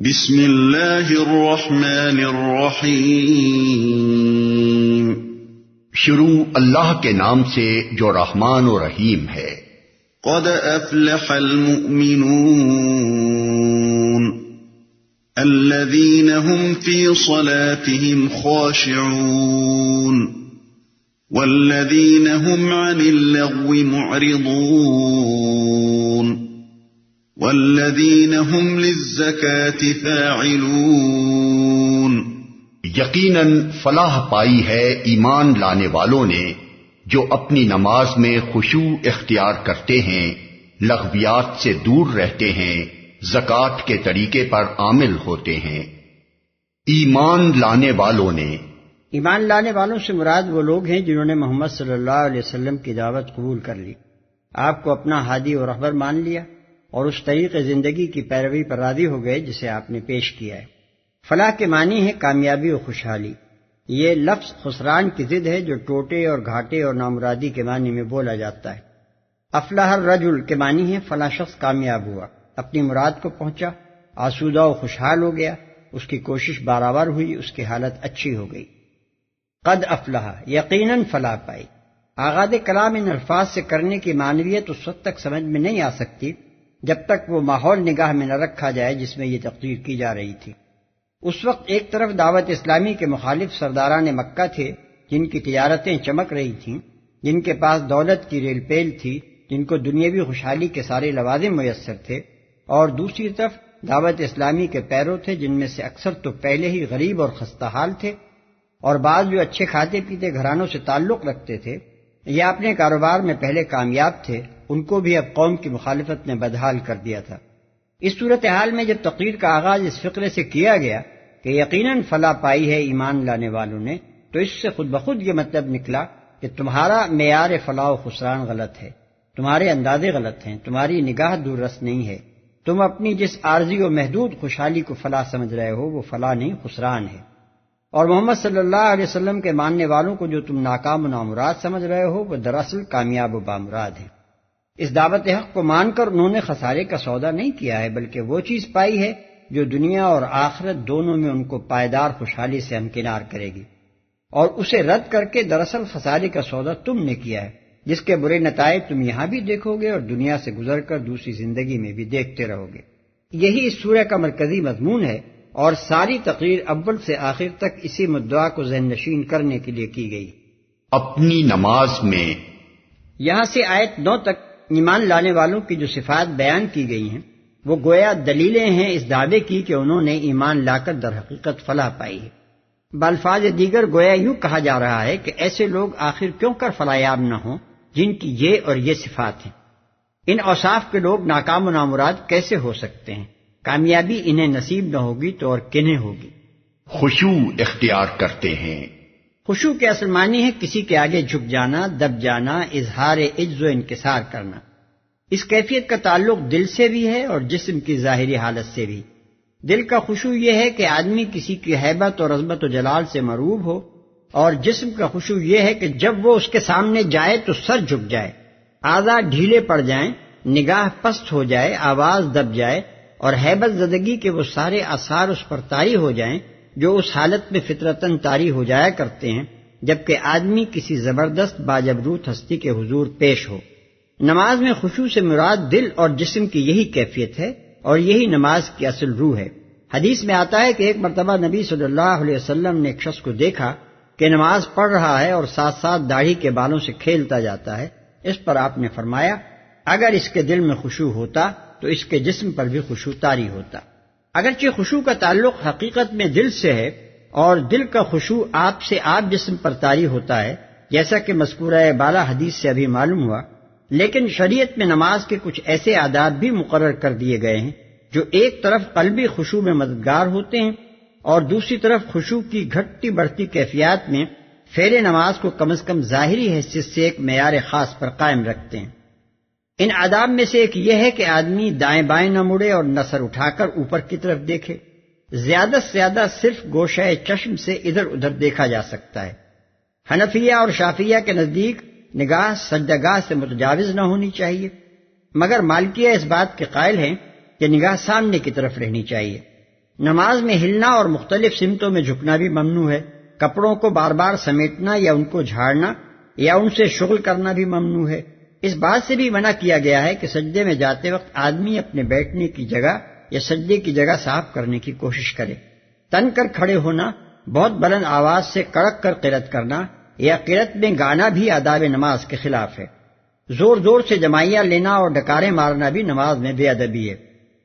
بسم اللہ الرحمن الرحیم۔ شروع اللہ کے نام سے جو رحمان و رحیم ہے۔ قد افلح المؤمنون الذین هم فی صلاتهم خاشعون والذین هم عن اللغو معرضون والذین هم للزکاة فاعلون۔ یقیناً فلاح پائی ہے ایمان لانے والوں نے جو اپنی نماز میں خشوع اختیار کرتے ہیں، لغویات سے دور رہتے ہیں، زکوٰۃ کے طریقے پر عامل ہوتے ہیں۔ ایمان لانے والوں سے مراد وہ لوگ ہیں جنہوں نے محمد صلی اللہ علیہ وسلم کی دعوت قبول کر لی، آپ کو اپنا ہادی و رہبر مان لیا اور اس طریق زندگی کی پیروی پر راضی ہو گئے جسے آپ نے پیش کیا ہے۔ فلاح کے معنی ہے کامیابی و خوشحالی۔ یہ لفظ خسران کی ضد ہے جو ٹوٹے اور گھاٹے اور نامرادی کے معنی میں بولا جاتا ہے۔ افلح الرجل کے معنی ہے فلاں شخص کامیاب ہوا، اپنی مراد کو پہنچا، آسودہ و خوشحال ہو گیا، اس کی کوشش برابر ہوئی، اس کی حالت اچھی ہو گئی۔ قد افلح، یقیناً فلاح پائی۔ آغاز کلام ان الفاظ سے کرنے کی معنویت اس وقت تک سمجھ میں نہیں آ سکتی جب تک وہ ماحول نگاہ میں نہ رکھا جائے جس میں یہ تقریر کی جا رہی تھی۔ اس وقت ایک طرف دعوت اسلامی کے مخالف سرداران مکہ تھے جن کی تجارتیں چمک رہی تھیں، جن کے پاس دولت کی ریل پیل تھی، جن کو دنیاوی خوشحالی کے سارے لوازم میسر تھے، اور دوسری طرف دعوت اسلامی کے پیرو تھے جن میں سے اکثر تو پہلے ہی غریب اور خستہ حال تھے، اور بعض جو اچھے کھاتے پیتے گھرانوں سے تعلق رکھتے تھے یا اپنے کاروبار میں پہلے کامیاب تھے، ان کو بھی اب قوم کی مخالفت نے بدحال کر دیا تھا۔ اس صورتحال میں جب تقریر کا آغاز اس فقرے سے کیا گیا کہ یقیناً فلاح پائی ہے ایمان لانے والوں نے، تو اس سے خود بخود یہ مطلب نکلا کہ تمہارا معیار فلاح و خسران غلط ہے، تمہارے اندازے غلط ہیں، تمہاری نگاہ دور رس نہیں ہے، تم اپنی جس عارضی و محدود خوشحالی کو فلاح سمجھ رہے ہو وہ فلاح نہیں خسران ہے، اور محمد صلی اللہ علیہ وسلم کے ماننے والوں کو جو تم ناکام و نامراد سمجھ رہے ہو وہ دراصل کامیاب و بامراد ہے۔ اس دعوت حق کو مان کر انہوں نے خسارے کا سودا نہیں کیا ہے، بلکہ وہ چیز پائی ہے جو دنیا اور آخرت دونوں میں ان کو پائیدار خوشحالی سے ہمکنار کرے گی، اور اسے رد کر کے دراصل خسارے کا سودا تم نے کیا ہے جس کے برے نتائج تم یہاں بھی دیکھو گے اور دنیا سے گزر کر دوسری زندگی میں بھی دیکھتے رہو گے۔ یہی اس سورہ کا مرکزی مضمون ہے اور ساری تقریر اول سے آخر تک اسی مدعا کو ذہن نشین کرنے کے لیے کی گئی۔ اپنی نماز میں یہاں سے آیت 9 تک ایمان لانے والوں کی جو صفات بیان کی گئی ہیں وہ گویا دلیلیں ہیں اس دعوے کی کہ انہوں نے ایمان لا کر در حقیقت فلاح پائی ہے۔ بالفاظ دیگر گویا یوں کہا جا رہا ہے کہ ایسے لوگ آخر کیوں کر فلاح یاب نہ ہوں جن کی یہ اور یہ صفات ہیں۔ ان اوصاف کے لوگ ناکام و نامراد کیسے ہو سکتے ہیں؟ کامیابی انہیں نصیب نہ ہوگی تو اور کنہیں ہوگی؟ خشوع اختیار کرتے ہیں۔ خشوع کے اصل معنی ہے کسی کے آگے جھک جانا، دب جانا، اظہار عجز و انکسار کرنا۔ اس کیفیت کا تعلق دل سے بھی ہے اور جسم کی ظاہری حالت سے بھی۔ دل کا خشوع یہ ہے کہ آدمی کسی کی ہیبت اور عظمت و جلال سے مرعوب ہو، اور جسم کا خشوع یہ ہے کہ جب وہ اس کے سامنے جائے تو سر جھک جائے، اعضاء ڈھیلے پڑ جائیں، نگاہ پست ہو جائے، آواز دب جائے، اور ہیبت زدگی کے وہ سارے آثار اس پر طاری ہو جائیں جو اس حالت میں فطرتاً طاری ہو جایا کرتے ہیں جبکہ آدمی کسی زبردست باجبروت ہستی کے حضور پیش ہو۔ نماز میں خشوع سے مراد دل اور جسم کی یہی کیفیت ہے اور یہی نماز کی اصل روح ہے۔ حدیث میں آتا ہے کہ ایک مرتبہ نبی صلی اللہ علیہ وسلم نے ایک شخص کو دیکھا کہ نماز پڑھ رہا ہے اور ساتھ ساتھ داڑھی کے بالوں سے کھیلتا جاتا ہے۔ اس پر آپ نے فرمایا اگر اس کے دل میں خشوع ہوتا تو اس کے جسم پر بھی خشوع طاری ہوتا۔ اگرچہ خشوع کا تعلق حقیقت میں دل سے ہے اور دل کا خشوع آپ سے آپ جسم پر طاری ہوتا ہے جیسا کہ مذکورہ بالا حدیث سے ابھی معلوم ہوا، لیکن شریعت میں نماز کے کچھ ایسے آداب بھی مقرر کر دیے گئے ہیں جو ایک طرف قلبی خشوع میں مددگار ہوتے ہیں اور دوسری طرف خشوع کی گھٹتی بڑھتی کیفیات میں فعل نماز کو کم از کم ظاہری حیثیت سے ایک معیار خاص پر قائم رکھتے ہیں۔ ان آداب میں سے ایک یہ ہے کہ آدمی دائیں بائیں نہ مڑے اور نہ سر اٹھا کر اوپر کی طرف دیکھے، زیادہ سے زیادہ صرف گوشہ چشم سے ادھر ادھر دیکھا جا سکتا ہے۔ حنفیہ اور شافعیہ کے نزدیک نگاہ سجدگاہ سے متجاوز نہ ہونی چاہیے، مگر مالکیہ اس بات کے قائل ہیں کہ نگاہ سامنے کی طرف رہنی چاہیے۔ نماز میں ہلنا اور مختلف سمتوں میں جھکنا بھی ممنوع ہے، کپڑوں کو بار بار سمیٹنا یا ان کو جھاڑنا یا ان سے شغل کرنا بھی ممنوع ہے۔ اس بات سے بھی منع کیا گیا ہے کہ سجدے میں جاتے وقت آدمی اپنے بیٹھنے کی جگہ یا سجدے کی جگہ صاف کرنے کی کوشش کرے۔ تن کر کھڑے ہونا، بہت بلند آواز سے کڑک کر قرات کرنا یا قرات میں گانا بھی آداب نماز کے خلاف ہے۔ زور زور سے جمائیاں لینا اور ڈکارے مارنا بھی نماز میں بے ادبی ہے۔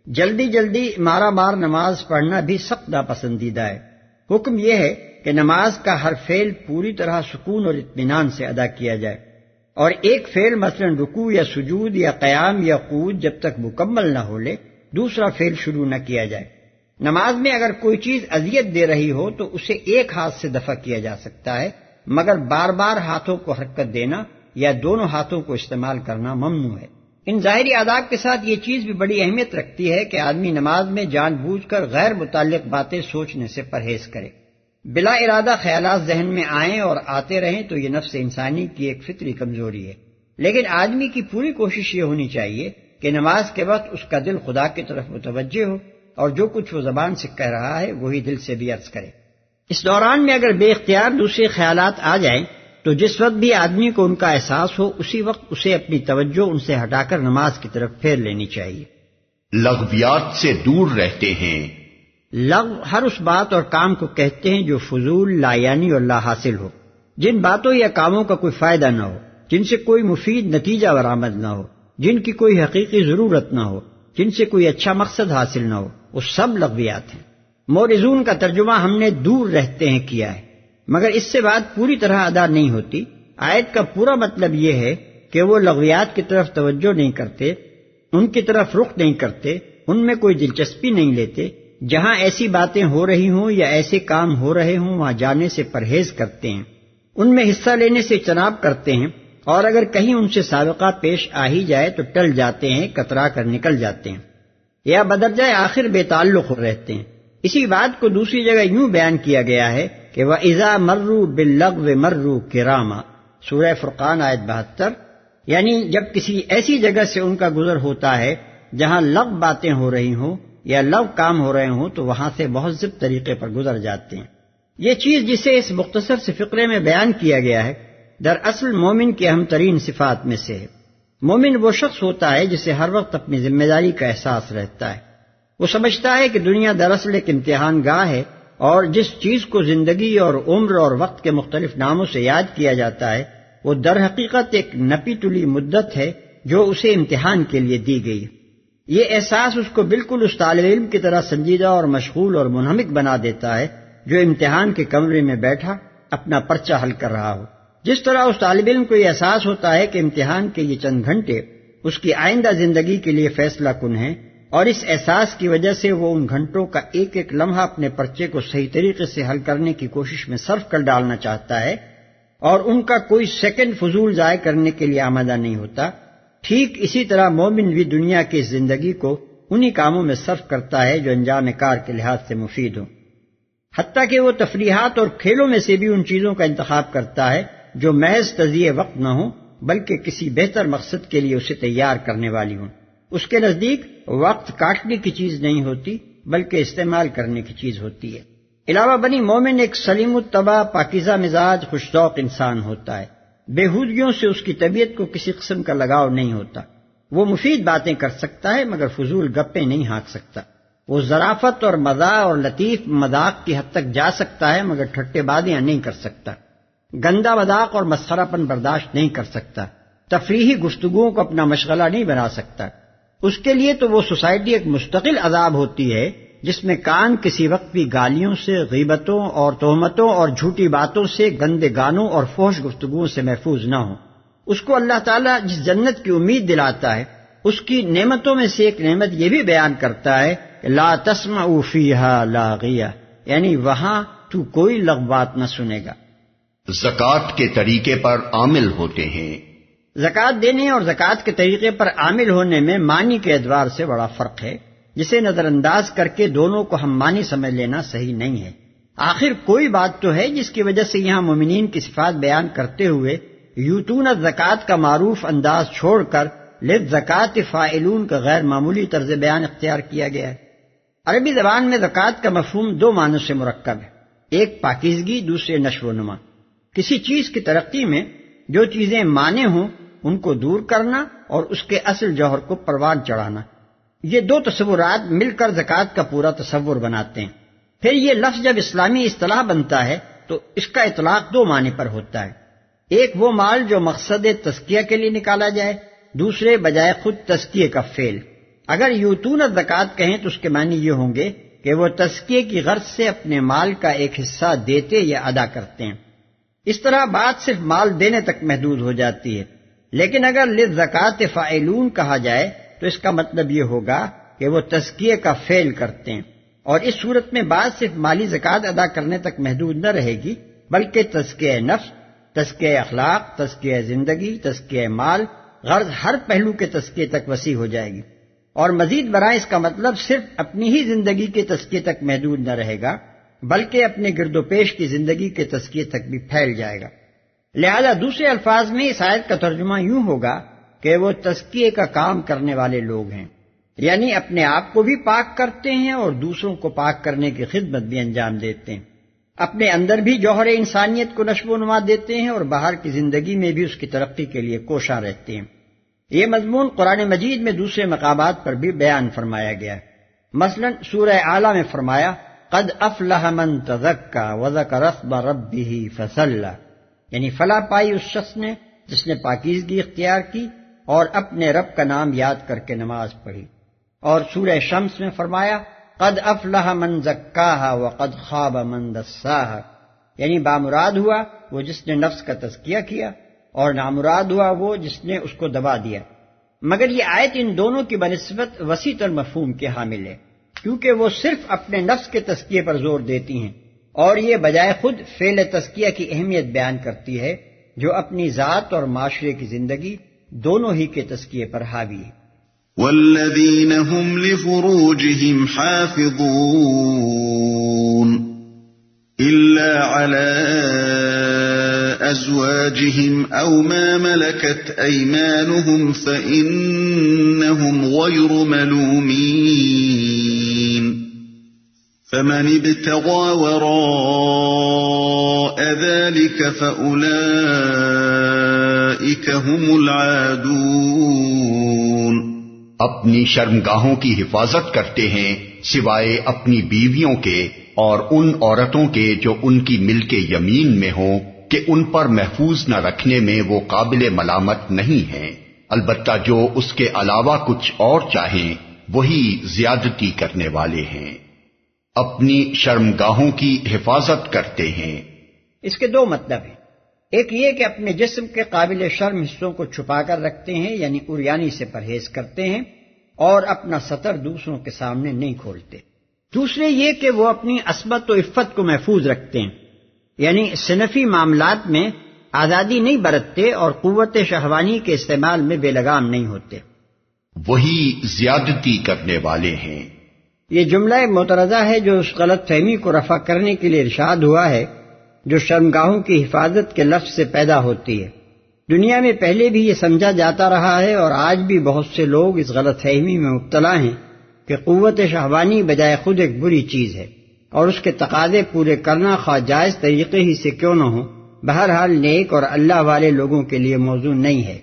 جلدی جلدی مارا مار نماز پڑھنا بھی سخت ناپسندیدہ ہے۔ حکم یہ ہے کہ نماز کا ہر فعل پوری طرح سکون اور اطمینان سے ادا کیا جائے، اور ایک فعل مثلا رکوع یا سجود یا قیام یا قعود جب تک مکمل نہ ہو لے دوسرا فعل شروع نہ کیا جائے۔ نماز میں اگر کوئی چیز اذیت دے رہی ہو تو اسے ایک ہاتھ سے دفع کیا جا سکتا ہے، مگر بار بار ہاتھوں کو حرکت دینا یا دونوں ہاتھوں کو استعمال کرنا ممنوع ہے۔ ان ظاہری آداب کے ساتھ یہ چیز بھی بڑی اہمیت رکھتی ہے کہ آدمی نماز میں جان بوجھ کر غیر متعلق باتیں سوچنے سے پرہیز کرے۔ بلا ارادہ خیالات ذہن میں آئیں اور آتے رہیں تو یہ نفس انسانی کی ایک فطری کمزوری ہے، لیکن آدمی کی پوری کوشش یہ ہونی چاہیے کہ نماز کے وقت اس کا دل خدا کی طرف متوجہ ہو اور جو کچھ وہ زبان سے کہہ رہا ہے وہی دل سے بھی عرض کرے۔ اس دوران میں اگر بے اختیار دوسرے خیالات آ جائیں تو جس وقت بھی آدمی کو ان کا احساس ہو اسی وقت اسے اپنی توجہ ان سے ہٹا کر نماز کی طرف پھیر لینی چاہیے۔ لغویات سے دور رہتے ہیں۔ لغو ہر اس بات اور کام کو کہتے ہیں جو فضول، لا یعنی اور لا حاصل ہو، جن باتوں یا کاموں کا کوئی فائدہ نہ ہو، جن سے کوئی مفید نتیجہ برآمد نہ ہو، جن کی کوئی حقیقی ضرورت نہ ہو، جن سے کوئی اچھا مقصد حاصل نہ ہو، وہ سب لغویات ہیں۔ مورزون کا ترجمہ ہم نے دور رہتے ہیں کیا ہے، مگر اس سے بات پوری طرح ادا نہیں ہوتی۔ آیت کا پورا مطلب یہ ہے کہ وہ لغویات کی طرف توجہ نہیں کرتے، ان کی طرف رخ نہیں کرتے، ان میں کوئی دلچسپی نہیں لیتے۔ جہاں ایسی باتیں ہو رہی ہوں یا ایسے کام ہو رہے ہوں وہاں جانے سے پرہیز کرتے ہیں، ان میں حصہ لینے سے اجتناب کرتے ہیں، اور اگر کہیں ان سے سابقہ پیش آ ہی جائے تو ٹل جاتے ہیں، کترا کر نکل جاتے ہیں، یا بدرجہ آخر بے تعلق رہتے ہیں۔ اسی بات کو دوسری جگہ یوں بیان کیا گیا ہے کہ وَإِذَا مَرُّوا بِاللَّغْوِ مَرُّوا كِرَامًا، سورہ فرقان آیت 72، یعنی جب کسی ایسی جگہ سے ان کا گزر ہوتا ہے جہاں لغو باتیں ہو رہی ہوں یا لغو کام ہو رہے ہوں تو وہاں سے مہذب طریقے پر گزر جاتے ہیں۔ یہ چیز جسے اس مختصر سے فقرے میں بیان کیا گیا ہے دراصل مومن کی اہم ترین صفات میں سے ہے۔ مومن وہ شخص ہوتا ہے جسے ہر وقت اپنی ذمہ داری کا احساس رہتا ہے۔ وہ سمجھتا ہے کہ دنیا دراصل ایک امتحان گاہ ہے، اور جس چیز کو زندگی اور عمر اور وقت کے مختلف ناموں سے یاد کیا جاتا ہے وہ در حقیقت ایک نپی تلی مدت ہے جو اسے امتحان کے لیے دی گئی۔ یہ احساس اس کو بالکل اس طالب علم کی طرح سنجیدہ اور مشغول اور منہمک بنا دیتا ہے جو امتحان کے کمرے میں بیٹھا اپنا پرچہ حل کر رہا ہو۔ جس طرح اس طالب علم کو یہ احساس ہوتا ہے کہ امتحان کے یہ چند گھنٹے اس کی آئندہ زندگی کے لیے فیصلہ کن ہیں، اور اس احساس کی وجہ سے وہ ان گھنٹوں کا ایک ایک لمحہ اپنے پرچے کو صحیح طریقے سے حل کرنے کی کوشش میں صرف کر ڈالنا چاہتا ہے، اور ان کا کوئی سیکنڈ فضول ضائع کرنے کے لیے آمادہ نہیں ہوتا۔ ٹھیک اسی طرح مومن بھی دنیا کی اس زندگی کو انہی کاموں میں صرف کرتا ہے جو انجام کار کے لحاظ سے مفید ہوں، حتیٰ کہ وہ تفریحات اور کھیلوں میں سے بھی ان چیزوں کا انتخاب کرتا ہے جو محض تضییع وقت نہ ہوں بلکہ کسی بہتر مقصد کے لیے اسے تیار کرنے والی ہوں۔ اس کے نزدیک وقت کاٹنے کی چیز نہیں ہوتی بلکہ استعمال کرنے کی چیز ہوتی ہے۔ علاوہ بنی مومن ایک سلیم الطبع، پاکیزہ مزاج، خوش ذوق انسان ہوتا ہے۔ بےہودگیوں سے اس کی طبیعت کو کسی قسم کا لگاؤ نہیں ہوتا۔ وہ مفید باتیں کر سکتا ہے مگر فضول گپیں نہیں ہانک سکتا۔ وہ ظرافت اور مزاح اور لطیف مذاق کی حد تک جا سکتا ہے مگر ٹھٹے بازیاں نہیں کر سکتا۔ گندا مذاق اور مسخرہ پن برداشت نہیں کر سکتا۔ تفریحی گفتگوؤں کو اپنا مشغلہ نہیں بنا سکتا۔ اس کے لیے تو وہ سوسائٹی ایک مستقل عذاب ہوتی ہے جس میں کان کسی وقت بھی گالیوں سے، غیبتوں اور تہمتوں اور جھوٹی باتوں سے، گندے گانوں اور فحش گفتگوؤں سے محفوظ نہ ہوں۔ اس کو اللہ تعالیٰ جس جنت کی امید دلاتا ہے اس کی نعمتوں میں سے ایک نعمت یہ بھی بیان کرتا ہے کہ لا تسمعوا فیہا لاغیہ، یعنی وہاں تو کوئی لغو بات نہ سنے گا۔ زکوٰۃ کے طریقے پر عامل ہوتے ہیں۔ زکوٰۃ دینے اور زکوٰۃ کے طریقے پر عامل ہونے میں معنی کے اعتبار سے بڑا فرق ہے، جسے نظر انداز کر کے دونوں کو ہم معنی سمجھ لینا صحیح نہیں ہے۔ آخر کوئی بات تو ہے جس کی وجہ سے یہاں مومنین کی صفات بیان کرتے ہوئے یوتون الزکوٰۃ کا معروف انداز چھوڑ کر للزکوٰۃ فاعلون کا غیر معمولی طرز بیان اختیار کیا گیا ہے۔ عربی زبان میں زکوٰۃ کا مفہوم دو معنوں سے مرکب ہے، ایک پاکیزگی، دوسرے نشو و نما۔ کسی چیز کی ترقی میں جو چیزیں مانع ہوں ان کو دور کرنا اور اس کے اصل جوہر کو پروان چڑھانا، یہ دو تصورات مل کر زکوٰۃ کا پورا تصور بناتے ہیں۔ پھر یہ لفظ جب اسلامی اصطلاح بنتا ہے تو اس کا اطلاق دو معنی پر ہوتا ہے، ایک وہ مال جو مقصد تزکیہ کے لیے نکالا جائے، دوسرے بجائے خود تزکیے کا فعل۔ اگر یؤتون الزکوٰۃ کہیں تو اس کے معنی یہ ہوں گے کہ وہ تزکیے کی غرض سے اپنے مال کا ایک حصہ دیتے یا ادا کرتے ہیں۔ اس طرح بات صرف مال دینے تک محدود ہو جاتی ہے، لیکن اگر للزکوٰۃ فاعلون کہا جائے تو اس کا مطلب یہ ہوگا کہ وہ تزکیے کا فعل کرتے ہیں، اور اس صورت میں بات صرف مالی زکوٰۃ ادا کرنے تک محدود نہ رہے گی، بلکہ تزکیہ نفس، تزکیہ اخلاق، تزکیہ زندگی، تزکیہ مال، غرض ہر پہلو کے تزکیے تک وسیع ہو جائے گی، اور مزید برآں اس کا مطلب صرف اپنی ہی زندگی کے تزکیے تک محدود نہ رہے گا، بلکہ اپنے گرد و پیش کی زندگی کے تزکیے تک بھی پھیل جائے گا۔ لہذا دوسرے الفاظ میں اس آیت کا ترجمہ یوں ہوگا کہ وہ تزکیے کا کام کرنے والے لوگ ہیں، یعنی اپنے آپ کو بھی پاک کرتے ہیں اور دوسروں کو پاک کرنے کی خدمت بھی انجام دیتے ہیں، اپنے اندر بھی جوہر انسانیت کو نشو و نما دیتے ہیں اور باہر کی زندگی میں بھی اس کی ترقی کے لیے کوشاں رہتے ہیں۔ یہ مضمون قرآن مجید میں دوسرے مقامات پر بھی بیان فرمایا گیا ہے، مثلا سورہ اعلیٰ میں فرمایا قد افلح من تزکا وذکر اسم ربہ فصلی، یعنی فلاح پائی اس شخص نے جس نے پاکیزگی اختیار کی اور اپنے رب کا نام یاد کر کے نماز پڑھی۔ اور سورہ شمس میں فرمایا قد افلح من زکاہا وقد خاب من دساہا، یعنی بامراد ہوا وہ جس نے نفس کا تزکیہ کیا اور نامراد ہوا وہ جس نے اس کو دبا دیا۔ مگر یہ آیت ان دونوں کی بنسبت وسیع تر مفہوم کے حامل ہے، کیونکہ وہ صرف اپنے نفس کے تزکیے پر زور دیتی ہیں، اور یہ بجائے خود فعل تزکیہ کی اہمیت بیان کرتی ہے جو اپنی ذات اور معاشرے کی زندگی دونوں ہی کے تزکیے پر حاوی ہے۔ والذین هم لفروجهم حافظون إلا على أزواجهم أو ما ملكت أيمانهم فإنهم غير ملومين فمن ابتغى وراء ذلك فأولئك هم العادون۔ اپنی شرمگاہوں کی حفاظت کرتے ہیں سوائے اپنی بیویوں کے اور ان عورتوں کے جو ان کی ملک یمین میں ہوں کہ ان پر محفوظ نہ رکھنے میں وہ قابل ملامت نہیں ہیں، البتہ جو اس کے علاوہ کچھ اور چاہیں وہی زیادتی کرنے والے ہیں۔ اپنی شرمگاہوں کی حفاظت کرتے ہیں، اس کے دو مطلب ہیں، ایک یہ کہ اپنے جسم کے قابل شرم حصوں کو چھپا کر رکھتے ہیں یعنی عریانی سے پرہیز کرتے ہیں اور اپنا سطر دوسروں کے سامنے نہیں کھولتے، دوسرے یہ کہ وہ اپنی عصمت و عفت کو محفوظ رکھتے ہیں، یعنی صنفی معاملات میں آزادی نہیں برتتے اور قوت شہوانی کے استعمال میں بے لگام نہیں ہوتے، وہی زیادتی کرنے والے ہیں۔ یہ جملہ معترضہ ہے جو اس غلط فہمی کو رفع کرنے کے لیے ارشاد ہوا ہے جو شرمگاہوں کی حفاظت کے لفظ سے پیدا ہوتی ہے۔ دنیا میں پہلے بھی یہ سمجھا جاتا رہا ہے اور آج بھی بہت سے لوگ اس غلط فہمی میں مبتلا ہیں کہ قوت شہوانی بجائے خود ایک بری چیز ہے اور اس کے تقاضے پورے کرنا خواہ جائز طریقے ہی سے کیوں نہ ہو بہرحال نیک اور اللہ والے لوگوں کے لیے موزوں نہیں ہے۔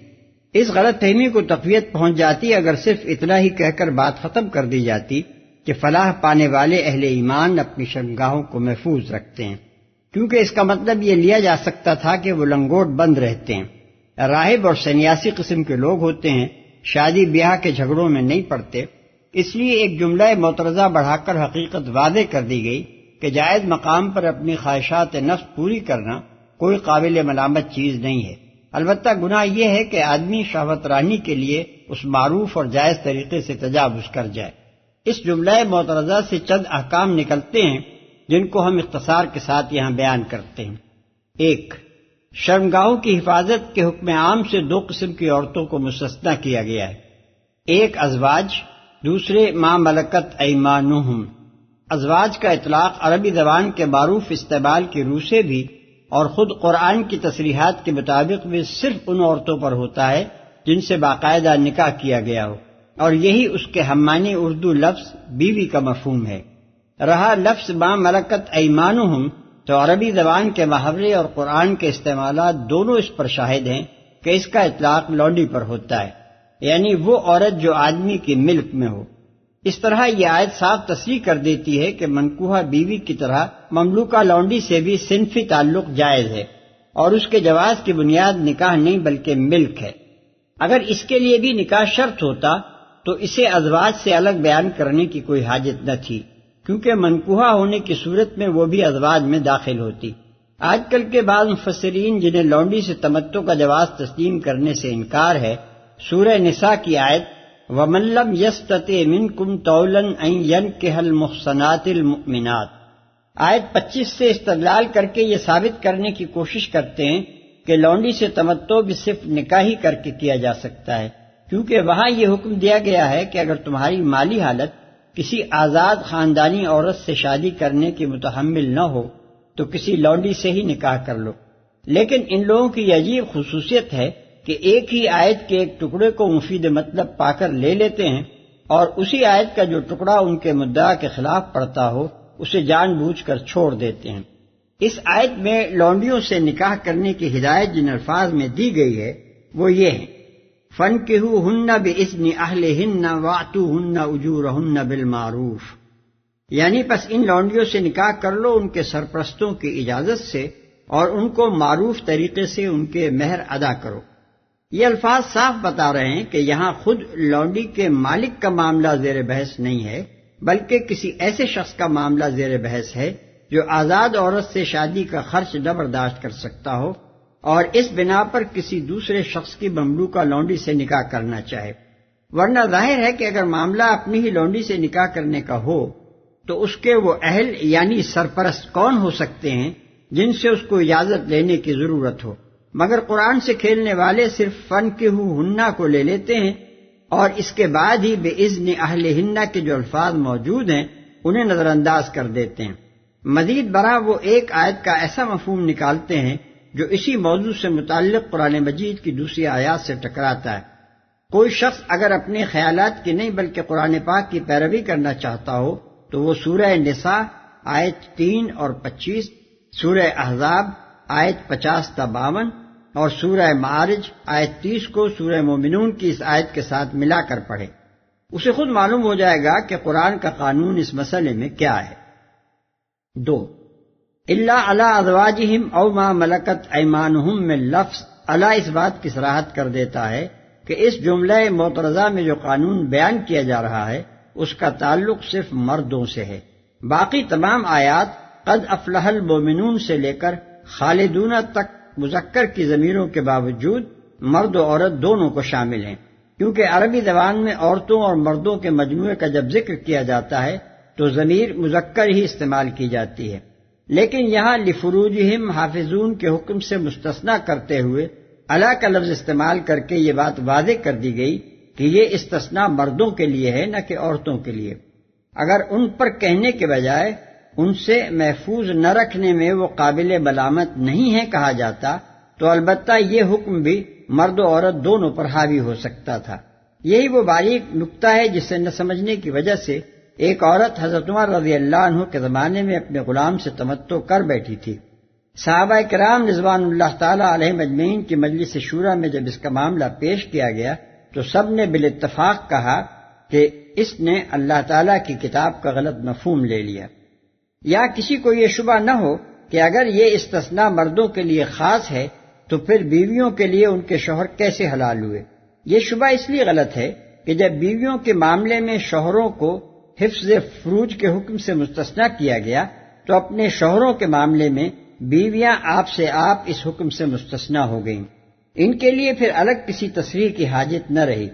اس غلط فہمی کو تقویت پہنچ جاتی اگر صرف اتنا ہی کہہ کر بات ختم کر دی جاتی کہ فلاح پانے والے اہل ایمان اپنی شرمگاہوں کو محفوظ رکھتے ہیں، کیونکہ اس کا مطلب یہ لیا جا سکتا تھا کہ وہ لنگوٹ بند رہتے ہیں، راہب اور سنیاسی قسم کے لوگ ہوتے ہیں، شادی بیاہ کے جھگڑوں میں نہیں پڑتے۔ اس لیے ایک جملہ معترضہ بڑھا کر حقیقت واضح کر دی گئی کہ جائز مقام پر اپنی خواہشات نفس پوری کرنا کوئی قابل ملامت چیز نہیں ہے، البتہ گناہ یہ ہے کہ آدمی شہوت رانی کے لیے اس معروف اور جائز طریقے سے تجاوز کر جائے۔ اس جملہ معترضہ سے چند احکام نکلتے ہیں جن کو ہم اختصار کے ساتھ یہاں بیان کرتے ہیں۔ ایک، شرمگاہوں کی حفاظت کے حکم عام سے دو قسم کی عورتوں کو مستثنیٰ کیا گیا ہے، ایک ازواج، دوسرے ما ملکت ایمانہم۔ ازواج کا اطلاق عربی زبان کے معروف استعمال کی روح سے بھی اور خود قرآن کی تصریحات کے مطابق بھی صرف ان عورتوں پر ہوتا ہے جن سے باقاعدہ نکاح کیا گیا ہو، اور یہی اس کے ہم معنی اردو لفظ بیوی کا مفہوم ہے۔ رہا لفظ ما ملکت ایمانہم، تو عربی زبان کے محاورے اور قرآن کے استعمالات دونوں اس پر شاہد ہیں کہ اس کا اطلاق لونڈی پر ہوتا ہے، یعنی وہ عورت جو آدمی کی ملک میں ہو۔ اس طرح یہ آیت صاف تصریح کر دیتی ہے کہ منکوحہ بیوی کی طرح مملوکہ لونڈی سے بھی صنفی تعلق جائز ہے، اور اس کے جواز کی بنیاد نکاح نہیں بلکہ ملک ہے۔ اگر اس کے لیے بھی نکاح شرط ہوتا تو اسے ازواج سے الگ بیان کرنے کی کوئی حاجت نہ تھی، کیونکہ منکوحہ ہونے کی صورت میں وہ بھی ازواج میں داخل ہوتی۔ آج کل کے بعض مفسرین جنہیں لونڈی سے تمتع کا جواز تسلیم کرنے سے انکار ہے، سورہ نساء کی آیت وَمَن لَّمْ يَسْتَطِعْ مِنكُمْ طَوْلًا أَن يَنكِحَ الْمُحْصَنَاتِ الْمُؤْمِنَاتِ آیت 25 سے استدلال کر کے یہ ثابت کرنے کی کوشش کرتے ہیں کہ لونڈی سے تمتع بھی صرف نکاح ہی کر کے کیا جا سکتا ہے، کیونکہ وہاں یہ حکم دیا گیا ہے کہ اگر تمہاری مالی حالت کسی آزاد خاندانی عورت سے شادی کرنے کی متحمل نہ ہو تو کسی لونڈی سے ہی نکاح کر لو۔ لیکن ان لوگوں کی یہ عجیب خصوصیت ہے کہ ایک ہی آیت کے ایک ٹکڑے کو مفید مطلب پا کر لے لیتے ہیں، اور اسی آیت کا جو ٹکڑا ان کے مدعا کے خلاف پڑتا ہو اسے جان بوجھ کر چھوڑ دیتے ہیں۔ اس آیت میں لونڈیوں سے نکاح کرنے کی ہدایت جن الفاظ میں دی گئی ہے وہ یہ ہیں فَانكِحُوهُنَّ بِإِذْنِ أَهْلِهِنَّ وَأْتُوهُنَّ أُجُورَهُنَّ بِالْمَعْرُوفِ، یعنی پس ان لونڈیوں سے نکاح کر لو ان کے سرپرستوں کی اجازت سے، اور ان کو معروف طریقے سے ان کے مہر ادا کرو۔ یہ الفاظ صاف بتا رہے ہیں کہ یہاں خود لونڈی کے مالک کا معاملہ زیر بحث نہیں ہے، بلکہ کسی ایسے شخص کا معاملہ زیر بحث ہے جو آزاد عورت سے شادی کا خرچ نہ برداشت کر سکتا ہو اور اس بنا پر کسی دوسرے شخص کی مملوکہ لونڈی سے نکاح کرنا چاہے۔ ورنہ ظاہر ہے کہ اگر معاملہ اپنی ہی لونڈی سے نکاح کرنے کا ہو تو اس کے وہ اہل یعنی سرپرست کون ہو سکتے ہیں جن سے اس کو اجازت لینے کی ضرورت ہو؟ مگر قرآن سے کھیلنے والے صرف فَانكِحُوهُنَّ کو لے لیتے ہیں اور اس کے بعد ہی بِإِذْنِ أَهْلِهِنَّ کے جو الفاظ موجود ہیں انہیں نظر انداز کر دیتے ہیں۔ مزید برآں وہ ایک آیت کا ایسا مفہوم نکالتے ہیں جو اسی موضوع سے متعلق قرآن مجید کی دوسری آیات سے ٹکراتا ہے۔ کوئی شخص اگر اپنے خیالات کی نہیں بلکہ قرآن پاک کی پیروی کرنا چاہتا ہو تو وہ سورہ نساء آیت 3 اور 25، سورہ احزاب آیت 50 تا 52 اور سورہ معارج آیت 30 کو سورہ مومنون کی اس آیت کے ساتھ ملا کر پڑھے۔ اسے خود معلوم ہو جائے گا کہ قرآن کا قانون اس مسئلے میں کیا ہے۔ 2 الا علی ازواجہم او ما ملکت ایمانہم میں لفظ الا اس بات کی صراحت کر دیتا ہے کہ اس جملہ معترضہ میں جو قانون بیان کیا جا رہا ہے اس کا تعلق صرف مردوں سے ہے۔ باقی تمام آیات قد افلح المؤمنون سے لے کر خالدون تک مذکر کی ضمیروں کے باوجود مرد و عورت دونوں کو شامل ہیں، کیونکہ عربی زبان میں عورتوں اور مردوں کے مجموعے کا جب ذکر کیا جاتا ہے تو ضمیر مذکر ہی استعمال کی جاتی ہے، لیکن یہاں لفروجہم حافظون کے حکم سے مستثنیٰ کرتے ہوئے الا کا لفظ استعمال کر کے یہ بات واضح کر دی گئی کہ یہ استثناء مردوں کے لیے ہے نہ کہ عورتوں کے لیے۔ اگر ان پر کہنے کے بجائے ان سے محفوظ نہ رکھنے میں وہ قابل ملامت نہیں ہے کہا جاتا تو البتہ یہ حکم بھی مرد و عورت دونوں پر حاوی ہو سکتا تھا۔ یہی وہ باریک نکتہ ہے جسے نہ سمجھنے کی وجہ سے ایک عورت حضرت عمر رضی اللہ عنہ کے زمانے میں اپنے غلام سے تمتع کر بیٹھی تھی۔ صحابہ کرام رضوان اللہ تعالی علیہم اجمعین کی مجلس شورا میں جب اس کا معاملہ پیش کیا گیا تو سب نے بالاتفاق کہا کہ اس نے اللہ تعالیٰ کی کتاب کا غلط مفہوم لے لیا۔ یا کسی کو یہ شبہ نہ ہو کہ اگر یہ استثناء مردوں کے لیے خاص ہے تو پھر بیویوں کے لیے ان کے شوہر کیسے حلال ہوئے؟ یہ شبہ اس لیے غلط ہے کہ جب بیویوں کے معاملے میں شوہروں کو حفظ فروج کے حکم سے مستثنیٰ کیا گیا تو اپنے شوہروں کے معاملے میں بیویاں آپ سے آپ اس حکم سے مستثنیٰ ہو گئیں، ان کے لیے پھر الگ کسی تصریح کی حاجت نہ رہی۔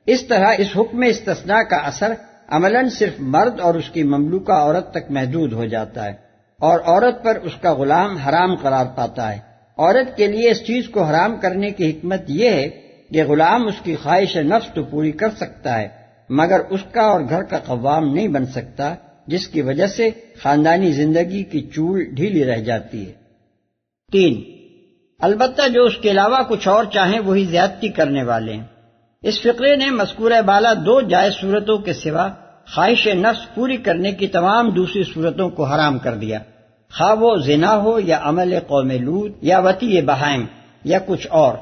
اس طرح اس حکم استثناء کا اثر عملاً صرف مرد اور اس کی مملوکہ عورت تک محدود ہو جاتا ہے، اور عورت پر اس کا غلام حرام قرار پاتا ہے۔ عورت کے لیے اس چیز کو حرام کرنے کی حکمت یہ ہے کہ غلام اس کی خواہش نفس تو پوری کر سکتا ہے مگر اس کا اور گھر کا قوام نہیں بن سکتا، جس کی وجہ سے خاندانی زندگی کی چول ڈھیلی رہ جاتی ہے۔ 3 البتہ جو اس کے علاوہ کچھ اور چاہیں وہی زیادتی کرنے والے ہیں۔ اس فقرے نے مذکورہ بالا 2 جائز صورتوں کے سوا خواہش نفس پوری کرنے کی تمام دوسری صورتوں کو حرام کر دیا، خواہ وہ زنا ہو یا عمل قوم لوط یا وطی بہائم یا کچھ اور۔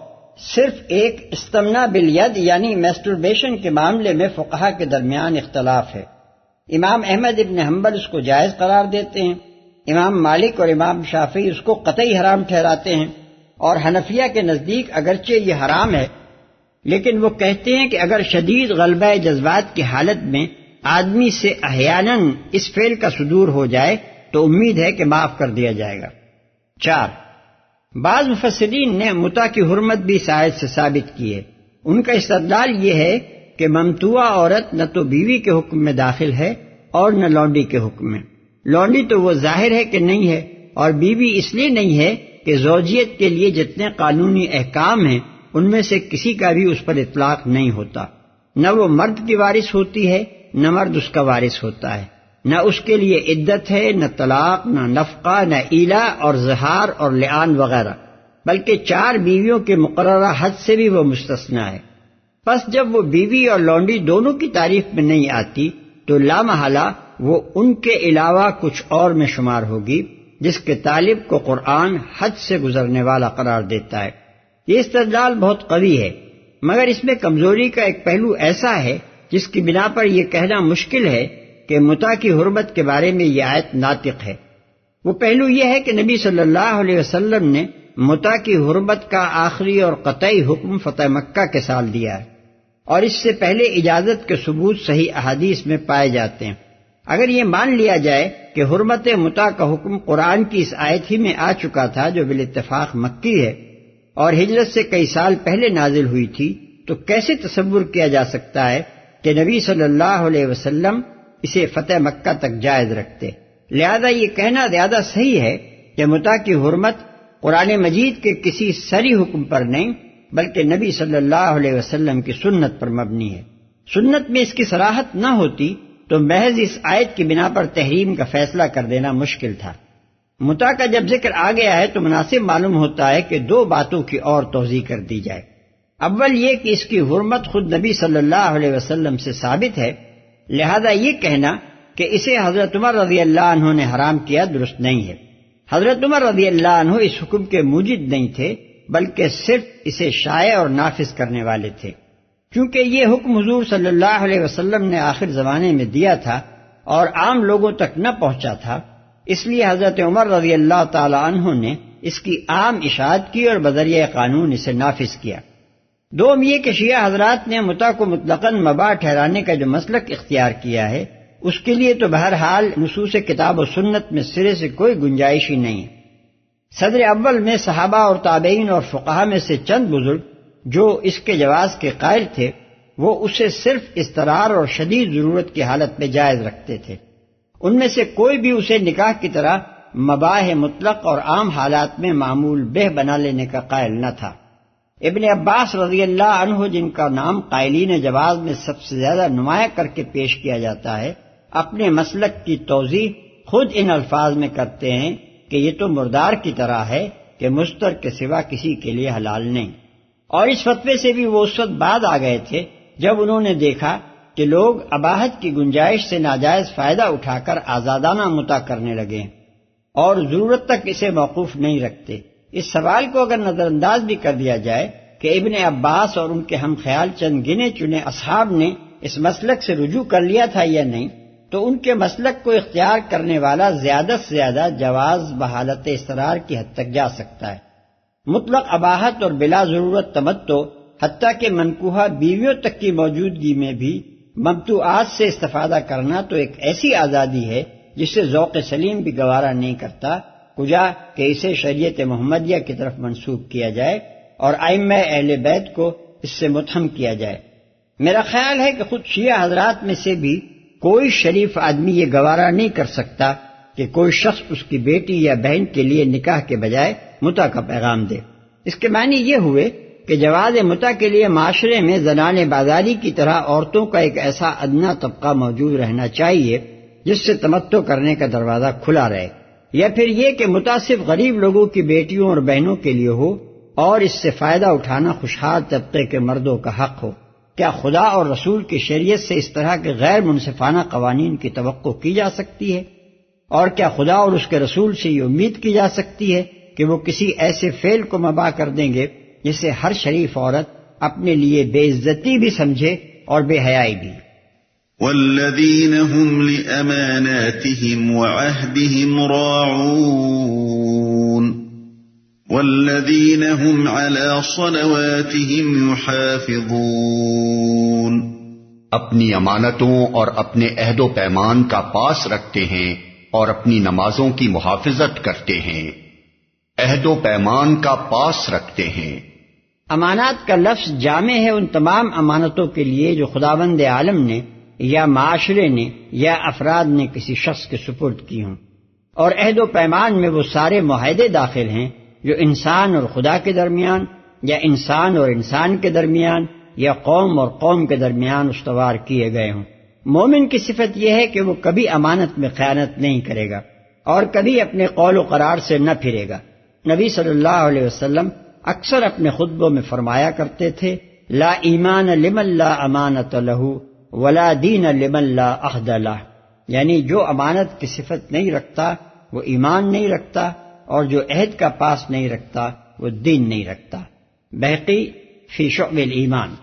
صرف ایک استمنا بالید یعنی میسٹربیشن کے معاملے میں فقہا کے درمیان اختلاف ہے۔ امام احمد ابن حنبل اس کو جائز قرار دیتے ہیں، امام مالک اور امام شافعی اس کو قطعی حرام ٹھہراتے ہیں، اور حنفیہ کے نزدیک اگرچہ یہ حرام ہے لیکن وہ کہتے ہیں کہ اگر شدید غلبہ جذبات کی حالت میں آدمی سے احیاناً اس فعل کا صدور ہو جائے تو امید ہے کہ معاف کر دیا جائے گا۔ 4، بعض مفسرین نے متع کی حرمت بھی اس آیت سے ثابت کی ہے۔ ان کا استدلال یہ ہے کہ ممتوعہ عورت نہ تو بیوی کے حکم میں داخل ہے اور نہ لونڈی کے حکم میں۔ لونڈی تو وہ ظاہر ہے کہ نہیں ہے، اور بیوی اس لیے نہیں ہے کہ زوجیت کے لیے جتنے قانونی احکام ہیں ان میں سے کسی کا بھی اس پر اطلاق نہیں ہوتا، نہ وہ مرد کی وارث ہوتی ہے نہ مرد اس کا وارث ہوتا ہے، نہ اس کے لیے عدت ہے، نہ طلاق، نہ نفقہ، نہ ایلا اور زہار اور لعان وغیرہ، بلکہ 4 بیویوں کے مقررہ حد سے بھی وہ مستثنیٰ ہے۔ پس جب وہ بیوی اور لونڈی دونوں کی تعریف میں نہیں آتی تو لامحالہ وہ ان کے علاوہ کچھ اور میں شمار ہوگی جس کے طالب کو قرآن حد سے گزرنے والا قرار دیتا ہے۔ یہ استدلال بہت قوی ہے، مگر اس میں کمزوری کا ایک پہلو ایسا ہے جس کی بنا پر یہ کہنا مشکل ہے کہ متع کی حرمت کے بارے میں یہ آیت ناطق ہے۔ وہ پہلو یہ ہے کہ نبی صلی اللہ علیہ وسلم نے متع کی حرمت کا آخری اور قطعی حکم فتح مکہ کے سال دیا ہے، اور اس سے پہلے اجازت کے ثبوت صحیح احادیث میں پائے جاتے ہیں۔ اگر یہ مان لیا جائے کہ حرمت متع کا حکم قرآن کی اس آیت ہی میں آ چکا تھا جو بالاتفاق مکی ہے اور ہجرت سے کئی سال پہلے نازل ہوئی تھی، تو کیسے تصور کیا جا سکتا ہے کہ نبی صلی اللہ علیہ وسلم اسے فتح مکہ تک جائز رکھتے؟ لہذا یہ کہنا زیادہ صحیح ہے کہ متع کی حرمت قرآن مجید کے کسی صریح حکم پر نہیں بلکہ نبی صلی اللہ علیہ وسلم کی سنت پر مبنی ہے۔ سنت میں اس کی صراحت نہ ہوتی تو محض اس آیت کی بنا پر تحریم کا فیصلہ کر دینا مشکل تھا۔ متع کا جب ذکر آ گیا ہے تو مناسب معلوم ہوتا ہے کہ 2 باتوں کی اور توضیح کر دی جائے۔ اول یہ کہ اس کی حرمت خود نبی صلی اللہ علیہ وسلم سے ثابت ہے، لہذا یہ کہنا کہ اسے حضرت عمر رضی اللہ عنہ نے حرام کیا درست نہیں ہے۔ حضرت عمر رضی اللہ عنہ اس حکم کے موجد نہیں تھے بلکہ صرف اسے شائع اور نافذ کرنے والے تھے۔ چونکہ یہ حکم حضور صلی اللہ علیہ وسلم نے آخر زمانے میں دیا تھا اور عام لوگوں تک نہ پہنچا تھا، اس لیے حضرت عمر رضی اللہ تعالی عنہ نے اس کی عام اشاعت کی اور بذریعہ قانون اسے نافذ کیا۔ دوم یہ کہ شیعہ حضرات نے متع کو مطلقاً مباح ٹھہرانے کا جو مسلک اختیار کیا ہے اس کے لیے تو بہرحال نصوص کتاب و سنت میں سرے سے کوئی گنجائش ہی نہیں ہے۔ صدر اول میں صحابہ اور تابعین اور فقہا میں سے چند بزرگ جو اس کے جواز کے قائل تھے وہ اسے صرف اضطرار اور شدید ضرورت کی حالت میں جائز رکھتے تھے۔ ان میں سے کوئی بھی اسے نکاح کی طرح مباح مطلق اور عام حالات میں معمول بہ بنا لینے کا قائل نہ تھا۔ ابن عباس رضی اللہ عنہ جن کا نام قائلین جواز میں سب سے زیادہ نمایاں کر کے پیش کیا جاتا ہے، اپنے مسلک کی توضیح خود ان الفاظ میں کرتے ہیں کہ یہ تو مردار کی طرح ہے کہ مستر کے سوا کسی کے لیے حلال نہیں، اور اس فتوے سے بھی وہ اس وقت بعد آ گئے تھے جب انہوں نے دیکھا کہ لوگ اباحت کی گنجائش سے ناجائز فائدہ اٹھا کر آزادانہ متع کرنے لگے اور ضرورت تک اسے موقوف نہیں رکھتے۔ اس سوال کو اگر نظر انداز بھی کر دیا جائے کہ ابن عباس اور ان کے ہم خیال چند گنے چنے اصحاب نے اس مسلک سے رجوع کر لیا تھا یا نہیں، تو ان کے مسلک کو اختیار کرنے والا زیادہ سے زیادہ جواز بحالت اضطرار کی حد تک جا سکتا ہے۔ مطلق اباحت اور بلا ضرورت تمتع، حتیٰ کہ منکوحہ بیویوں تک کی موجودگی میں بھی ممتوعات سے استفادہ کرنا تو ایک ایسی آزادی ہے جسے ذوق سلیم بھی گوارا نہیں کرتا، کجا کہ اسے شریعت محمدیہ کی طرف منسوب کیا جائے اور ائمہ اہل بیت کو اس سے متہم کیا جائے۔ میرا خیال ہے کہ خود شیعہ حضرات میں سے بھی کوئی شریف آدمی یہ گوارا نہیں کر سکتا کہ کوئی شخص اس کی بیٹی یا بہن کے لیے نکاح کے بجائے متع کا پیغام دے۔ اس کے معنی یہ ہوئے کہ جواز متع کے لیے معاشرے میں زنان بازاری کی طرح عورتوں کا ایک ایسا ادنا طبقہ موجود رہنا چاہیے جس سے تمتع کرنے کا دروازہ کھلا رہے، یا پھر یہ کہ متع صرف غریب لوگوں کی بیٹیوں اور بہنوں کے لیے ہو اور اس سے فائدہ اٹھانا خوشحال طبقے کے مردوں کا حق ہو۔ کیا خدا اور رسول کی شریعت سے اس طرح کے غیر منصفانہ قوانین کی توقع کی جا سکتی ہے؟ اور کیا خدا اور اس کے رسول سے یہ امید کی جا سکتی ہے کہ وہ کسی ایسے فعل کو مباح کر دیں گے جسے ہر شریف عورت اپنے لیے بے عزتی بھی سمجھے اور بے حیائی بھی؟ والذین هم لأماناتهم وعهدهم راعون والذین هم على صلواتهم يحافظون، اپنی امانتوں اور اپنے عہد و پیمان کا پاس رکھتے ہیں اور اپنی نمازوں کی محافظت کرتے ہیں، عہد و پیمان کا پاس رکھتے ہیں۔ امانات کا لفظ جامع ہے ان تمام امانتوں کے لیے جو خداوند عالم نے یا معاشرے نے یا افراد نے کسی شخص کے سپرد کی ہوں، اور عہد و پیمان میں وہ سارے معاہدے داخل ہیں جو انسان اور خدا کے درمیان یا انسان اور انسان کے درمیان یا قوم اور قوم کے درمیان استوار کیے گئے ہوں۔ مومن کی صفت یہ ہے کہ وہ کبھی امانت میں خیانت نہیں کرے گا اور کبھی اپنے قول و قرار سے نہ پھرے گا۔ نبی صلی اللہ علیہ وسلم اکثر اپنے خطبوں میں فرمایا کرتے تھے، لا ایمان لمن لا امانت لہ ولا دین لمن لا عہد لہ، یعنی جو امانت کی صفت نہیں رکھتا وہ ایمان نہیں رکھتا، اور جو عہد کا پاس نہیں رکھتا وہ دین نہیں رکھتا۔ بہقی فی شعب الایمان۔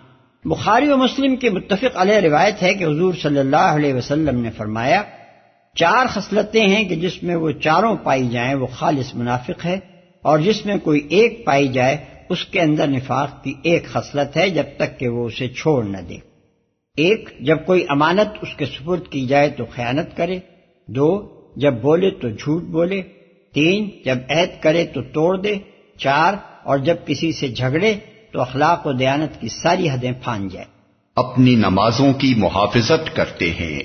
بخاری و مسلم کی متفق علیہ روایت ہے کہ حضور صلی اللہ علیہ وسلم نے فرمایا، 4 خصلتیں ہیں کہ جس میں وہ چاروں پائی جائیں وہ خالص منافق ہے، اور جس میں کوئی ایک پائی جائے اس کے اندر نفاق کی ایک خصلت ہے جب تک کہ وہ اسے چھوڑ نہ دے۔ 1، جب کوئی امانت اس کے سپرد کی جائے تو خیانت کرے۔ 2، جب بولے تو جھوٹ بولے۔ 3، جب عہد کرے تو توڑ دے۔ 4، اور جب کسی سے جھگڑے تو اخلاق و دیانت کی ساری حدیں پھاند جائے۔ اپنی نمازوں کی محافظت کرتے ہیں۔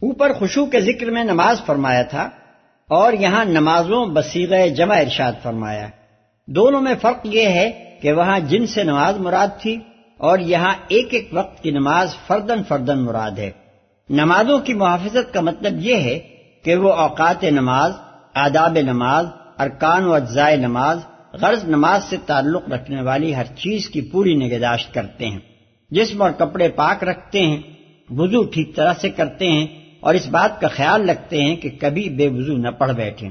اوپر خشوع کے ذکر میں نماز فرمایا تھا اور یہاں نمازوں بصیغہ جمع ارشاد فرمایا۔ دونوں میں فرق یہ ہے کہ وہاں جن سے نماز مراد تھی اور یہاں ایک ایک وقت کی نماز فردن فردن مراد ہے۔ نمازوں کی محافظت کا مطلب یہ ہے کہ وہ اوقات نماز، آداب نماز، ارکان و اجزاء نماز، غرض نماز سے تعلق رکھنے والی ہر چیز کی پوری نگہداشت کرتے ہیں، جسم اور کپڑے پاک رکھتے ہیں، وضو ٹھیک طرح سے کرتے ہیں، اور اس بات کا خیال رکھتے ہیں کہ کبھی بے وضو نہ پڑھ بیٹھیں،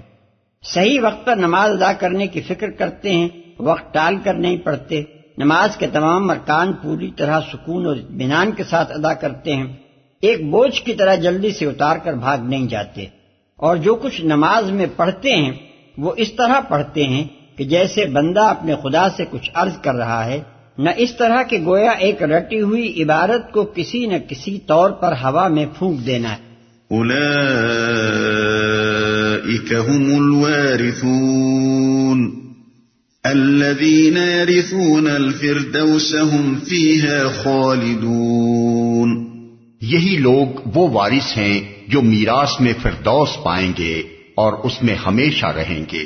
صحیح وقت پر نماز ادا کرنے کی فکر کرتے ہیں، وقت ٹال کر نہیں پڑھتے، نماز کے تمام ارکان پوری طرح سکون اور اطمینان کے ساتھ ادا کرتے ہیں، ایک بوجھ کی طرح جلدی سے اتار کر بھاگ نہیں جاتے، اور جو کچھ نماز میں پڑھتے ہیں وہ اس طرح پڑھتے ہیں کہ جیسے بندہ اپنے خدا سے کچھ عرض کر رہا ہے، نہ اس طرح کہ گویا ایک رٹی ہوئی عبارت کو کسی نہ کسی طور پر ہوا میں پھونک دینا ہے۔ اولئک هم الوارثون الذین یرثون الفردوس هم فیها خالدون، یہی لوگ وہ وارث ہیں جو میراث میں فردوس پائیں گے اور اس میں ہمیشہ رہیں گے۔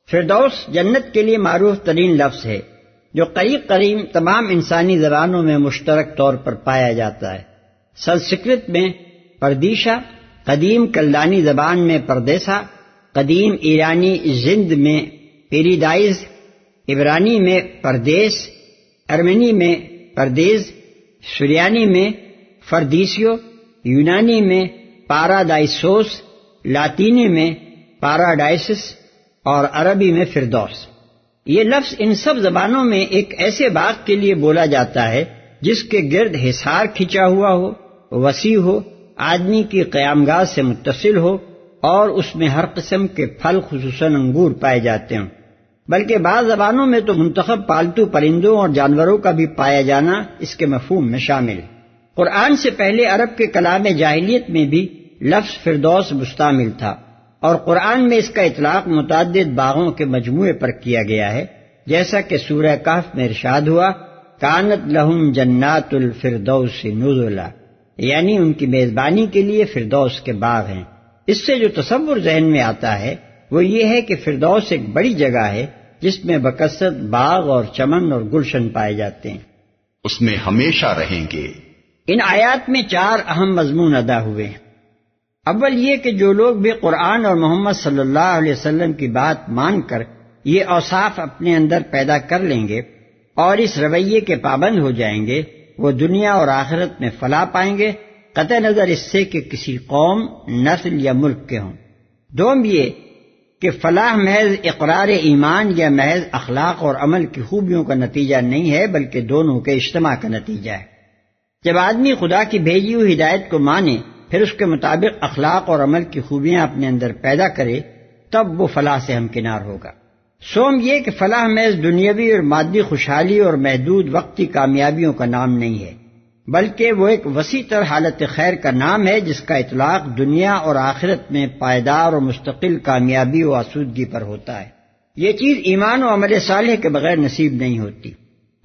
فردوس جنت کے لیے معروف ترین لفظ ہے جو قریب قریب تمام انسانی زبانوں میں مشترک طور پر پایا جاتا ہے۔ سنسکرت میں پردیشا، قدیم کلدانی زبان میں پردیسا، قدیم ایرانی زند میں پیریڈائز، عبرانی میں پردیس، ارمینی میں پردیز، سریانی میں فردیسیو، یونانی میں پارادائسوس، لاطینی میں پاراڈائسس اور عربی میں فردوس۔ یہ لفظ ان سب زبانوں میں ایک ایسے باغ کے لیے بولا جاتا ہے جس کے گرد حصار کھینچا ہوا ہو، وسیع ہو، آدمی کی قیامگاہ سے متصل ہو اور اس میں ہر قسم کے پھل خصوصاً انگور پائے جاتے ہوں۔ بلکہ بعض زبانوں میں تو منتخب پالتو پرندوں اور جانوروں کا بھی پایا جانا اس کے مفہوم میں شامل ہے۔ قرآن سے پہلے عرب کے کلام جاہلیت میں بھی لفظ فردوس مستعمل تھا، اور قرآن میں اس کا اطلاق متعدد باغوں کے مجموعے پر کیا گیا ہے، جیسا کہ سورہ کہف میں ارشاد ہوا، کانت لہم جنات الفردوس نزلا، یعنی ان کی میزبانی کے لیے فردوس کے باغ ہیں۔ اس سے جو تصور ذہن میں آتا ہے وہ یہ ہے کہ فردوس ایک بڑی جگہ ہے جس میں بکثرت باغ اور چمن اور گلشن پائے جاتے ہیں، اس میں ہمیشہ رہیں گے۔ ان آیات میں 4 اہم مضمون ادا ہوئے ہیں۔ اول یہ کہ جو لوگ بھی قرآن اور محمد صلی اللہ علیہ وسلم کی بات مان کر یہ اوصاف اپنے اندر پیدا کر لیں گے اور اس رویے کے پابند ہو جائیں گے وہ دنیا اور آخرت میں فلاح پائیں گے، قطع نظر اس سے کہ کسی قوم، نسل یا ملک کے ہوں۔ دوم یہ کہ فلاح محض اقرار ایمان یا محض اخلاق اور عمل کی خوبیوں کا نتیجہ نہیں ہے، بلکہ دونوں کے اجتماع کا نتیجہ ہے۔ جب آدمی خدا کی بھیجی ہوئی ہدایت کو مانے، پھر اس کے مطابق اخلاق اور عمل کی خوبیاں اپنے اندر پیدا کرے، تب وہ فلاح سے ہمکنار ہوگا۔ سوم یہ کہ فلاح محض دنیاوی اور مادی خوشحالی اور محدود وقتی کامیابیوں کا نام نہیں ہے، بلکہ وہ ایک وسیع تر حالت خیر کا نام ہے جس کا اطلاق دنیا اور آخرت میں پائیدار اور مستقل کامیابی و آسودگی پر ہوتا ہے۔ یہ چیز ایمان و عمل صالح کے بغیر نصیب نہیں ہوتی،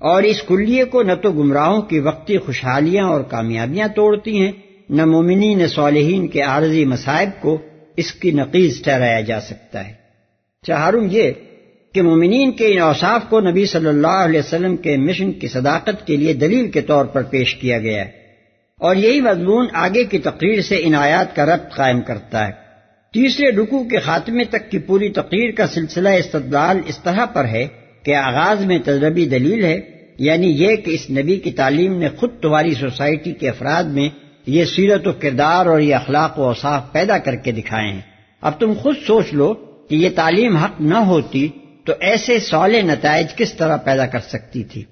اور اس کلیے کو نہ تو گمراہوں کی وقتی خوشحالیاں اور کامیابیاں توڑتی ہیں، نہ مومنین صالحین کے عارضی مصائب کو اس کی نقیض ٹھہرایا جا سکتا ہے۔ چہارم یہ کہ مومنین کے ان اوصاف کو نبی صلی اللہ علیہ وسلم کے مشن کی صداقت کے لیے دلیل کے طور پر پیش کیا گیا ہے، اور یہی مضمون آگے کی تقریر سے ان آیات کا ربط قائم کرتا ہے۔ تیسرے رکوع کے خاتمے تک کی پوری تقریر کا سلسلہ استدلال اس طرح پر ہے کہ آغاز میں تجربی دلیل ہے، یعنی یہ کہ اس نبی کی تعلیم نے خود تمہاری سوسائٹی کے افراد میں یہ سیرت و کردار اور یہ اخلاق و اوصاف پیدا کر کے دکھائے ہیں۔ اب تم خود سوچ لو کہ یہ تعلیم حق نہ ہوتی تو ایسے صالح نتائج کس طرح پیدا کر سکتی تھی۔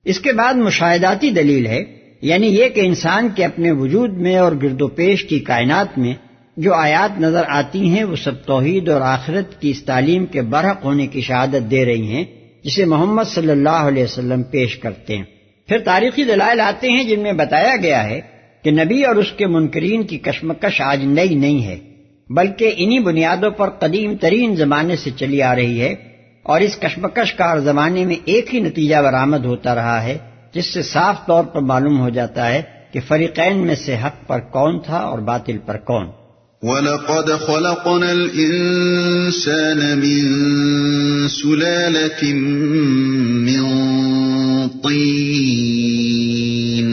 اس کے بعد مشاہداتی دلیل ہے، یعنی یہ کہ انسان کے اپنے وجود میں اور گرد و پیش کی کائنات میں جو آیات نظر آتی ہیں وہ سب توحید اور آخرت کی اس تعلیم کے برحق ہونے کی شہادت دے رہی ہیں جسے محمد صلی اللہ علیہ وسلم پیش کرتے ہیں۔ پھر تاریخی دلائل آتے ہیں جن میں بتایا گیا ہے کہ نبی اور اس کے منکرین کی کشمکش آج نئی نہیں ہے، بلکہ انہی بنیادوں پر قدیم ترین زمانے سے چلی آ رہی ہے، اور اس کشمکش کا ہر زمانے میں ایک ہی نتیجہ برآمد ہوتا رہا ہے، جس سے صاف طور پر معلوم ہو جاتا ہے کہ فریقین میں سے حق پر کون تھا اور باطل پر کون۔ وَلَقَدْ خَلَقْنَا الْإِنسَانَ مِنْ سُلَالَةٍ مِّن طِينٍ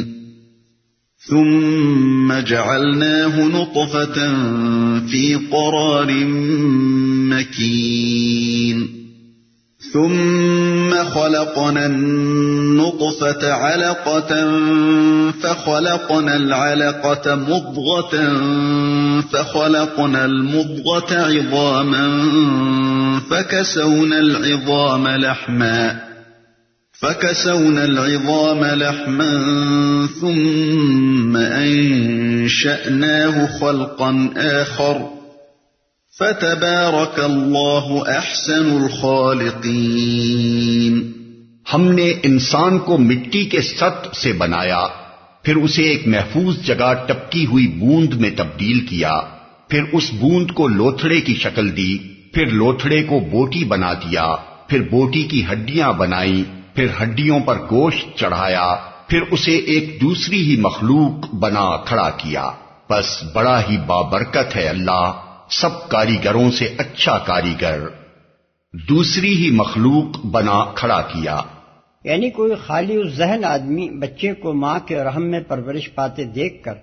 ثُمَّ جَعَلْنَاهُ نُطْفَةً فِي قَرَارٍ مَّكِينٍ ثم خلقنا النطفة علقة فخلقنا العلقة مضغة فخلقنا المضغة عظاما فكسونا العظام لحما ثم أنشأناه خلقا آخر فَتَبَارَكَ اللَّهُ أَحْسَنُ الْخَالِقِينَ۔ ہم نے انسان کو مٹی کے سطح سے بنایا، پھر اسے ایک محفوظ جگہ ٹپکی ہوئی بوند میں تبدیل کیا، پھر اس بوند کو لوتھڑے کی شکل دی، پھر لوتھڑے کو بوٹی بنا دیا، پھر بوٹی کی ہڈیاں بنائیں، پھر ہڈیوں پر گوشت چڑھایا، پھر اسے ایک دوسری ہی مخلوق بنا کھڑا کیا۔ بس بڑا ہی بابرکت ہے اللہ، سب کاریگروں سے اچھا کاریگر، دوسری ہی مخلوق بنا کھڑا کیا۔ یعنی کوئی خالی الذہن آدمی بچے کو ماں کے رحم میں پرورش پاتے دیکھ کر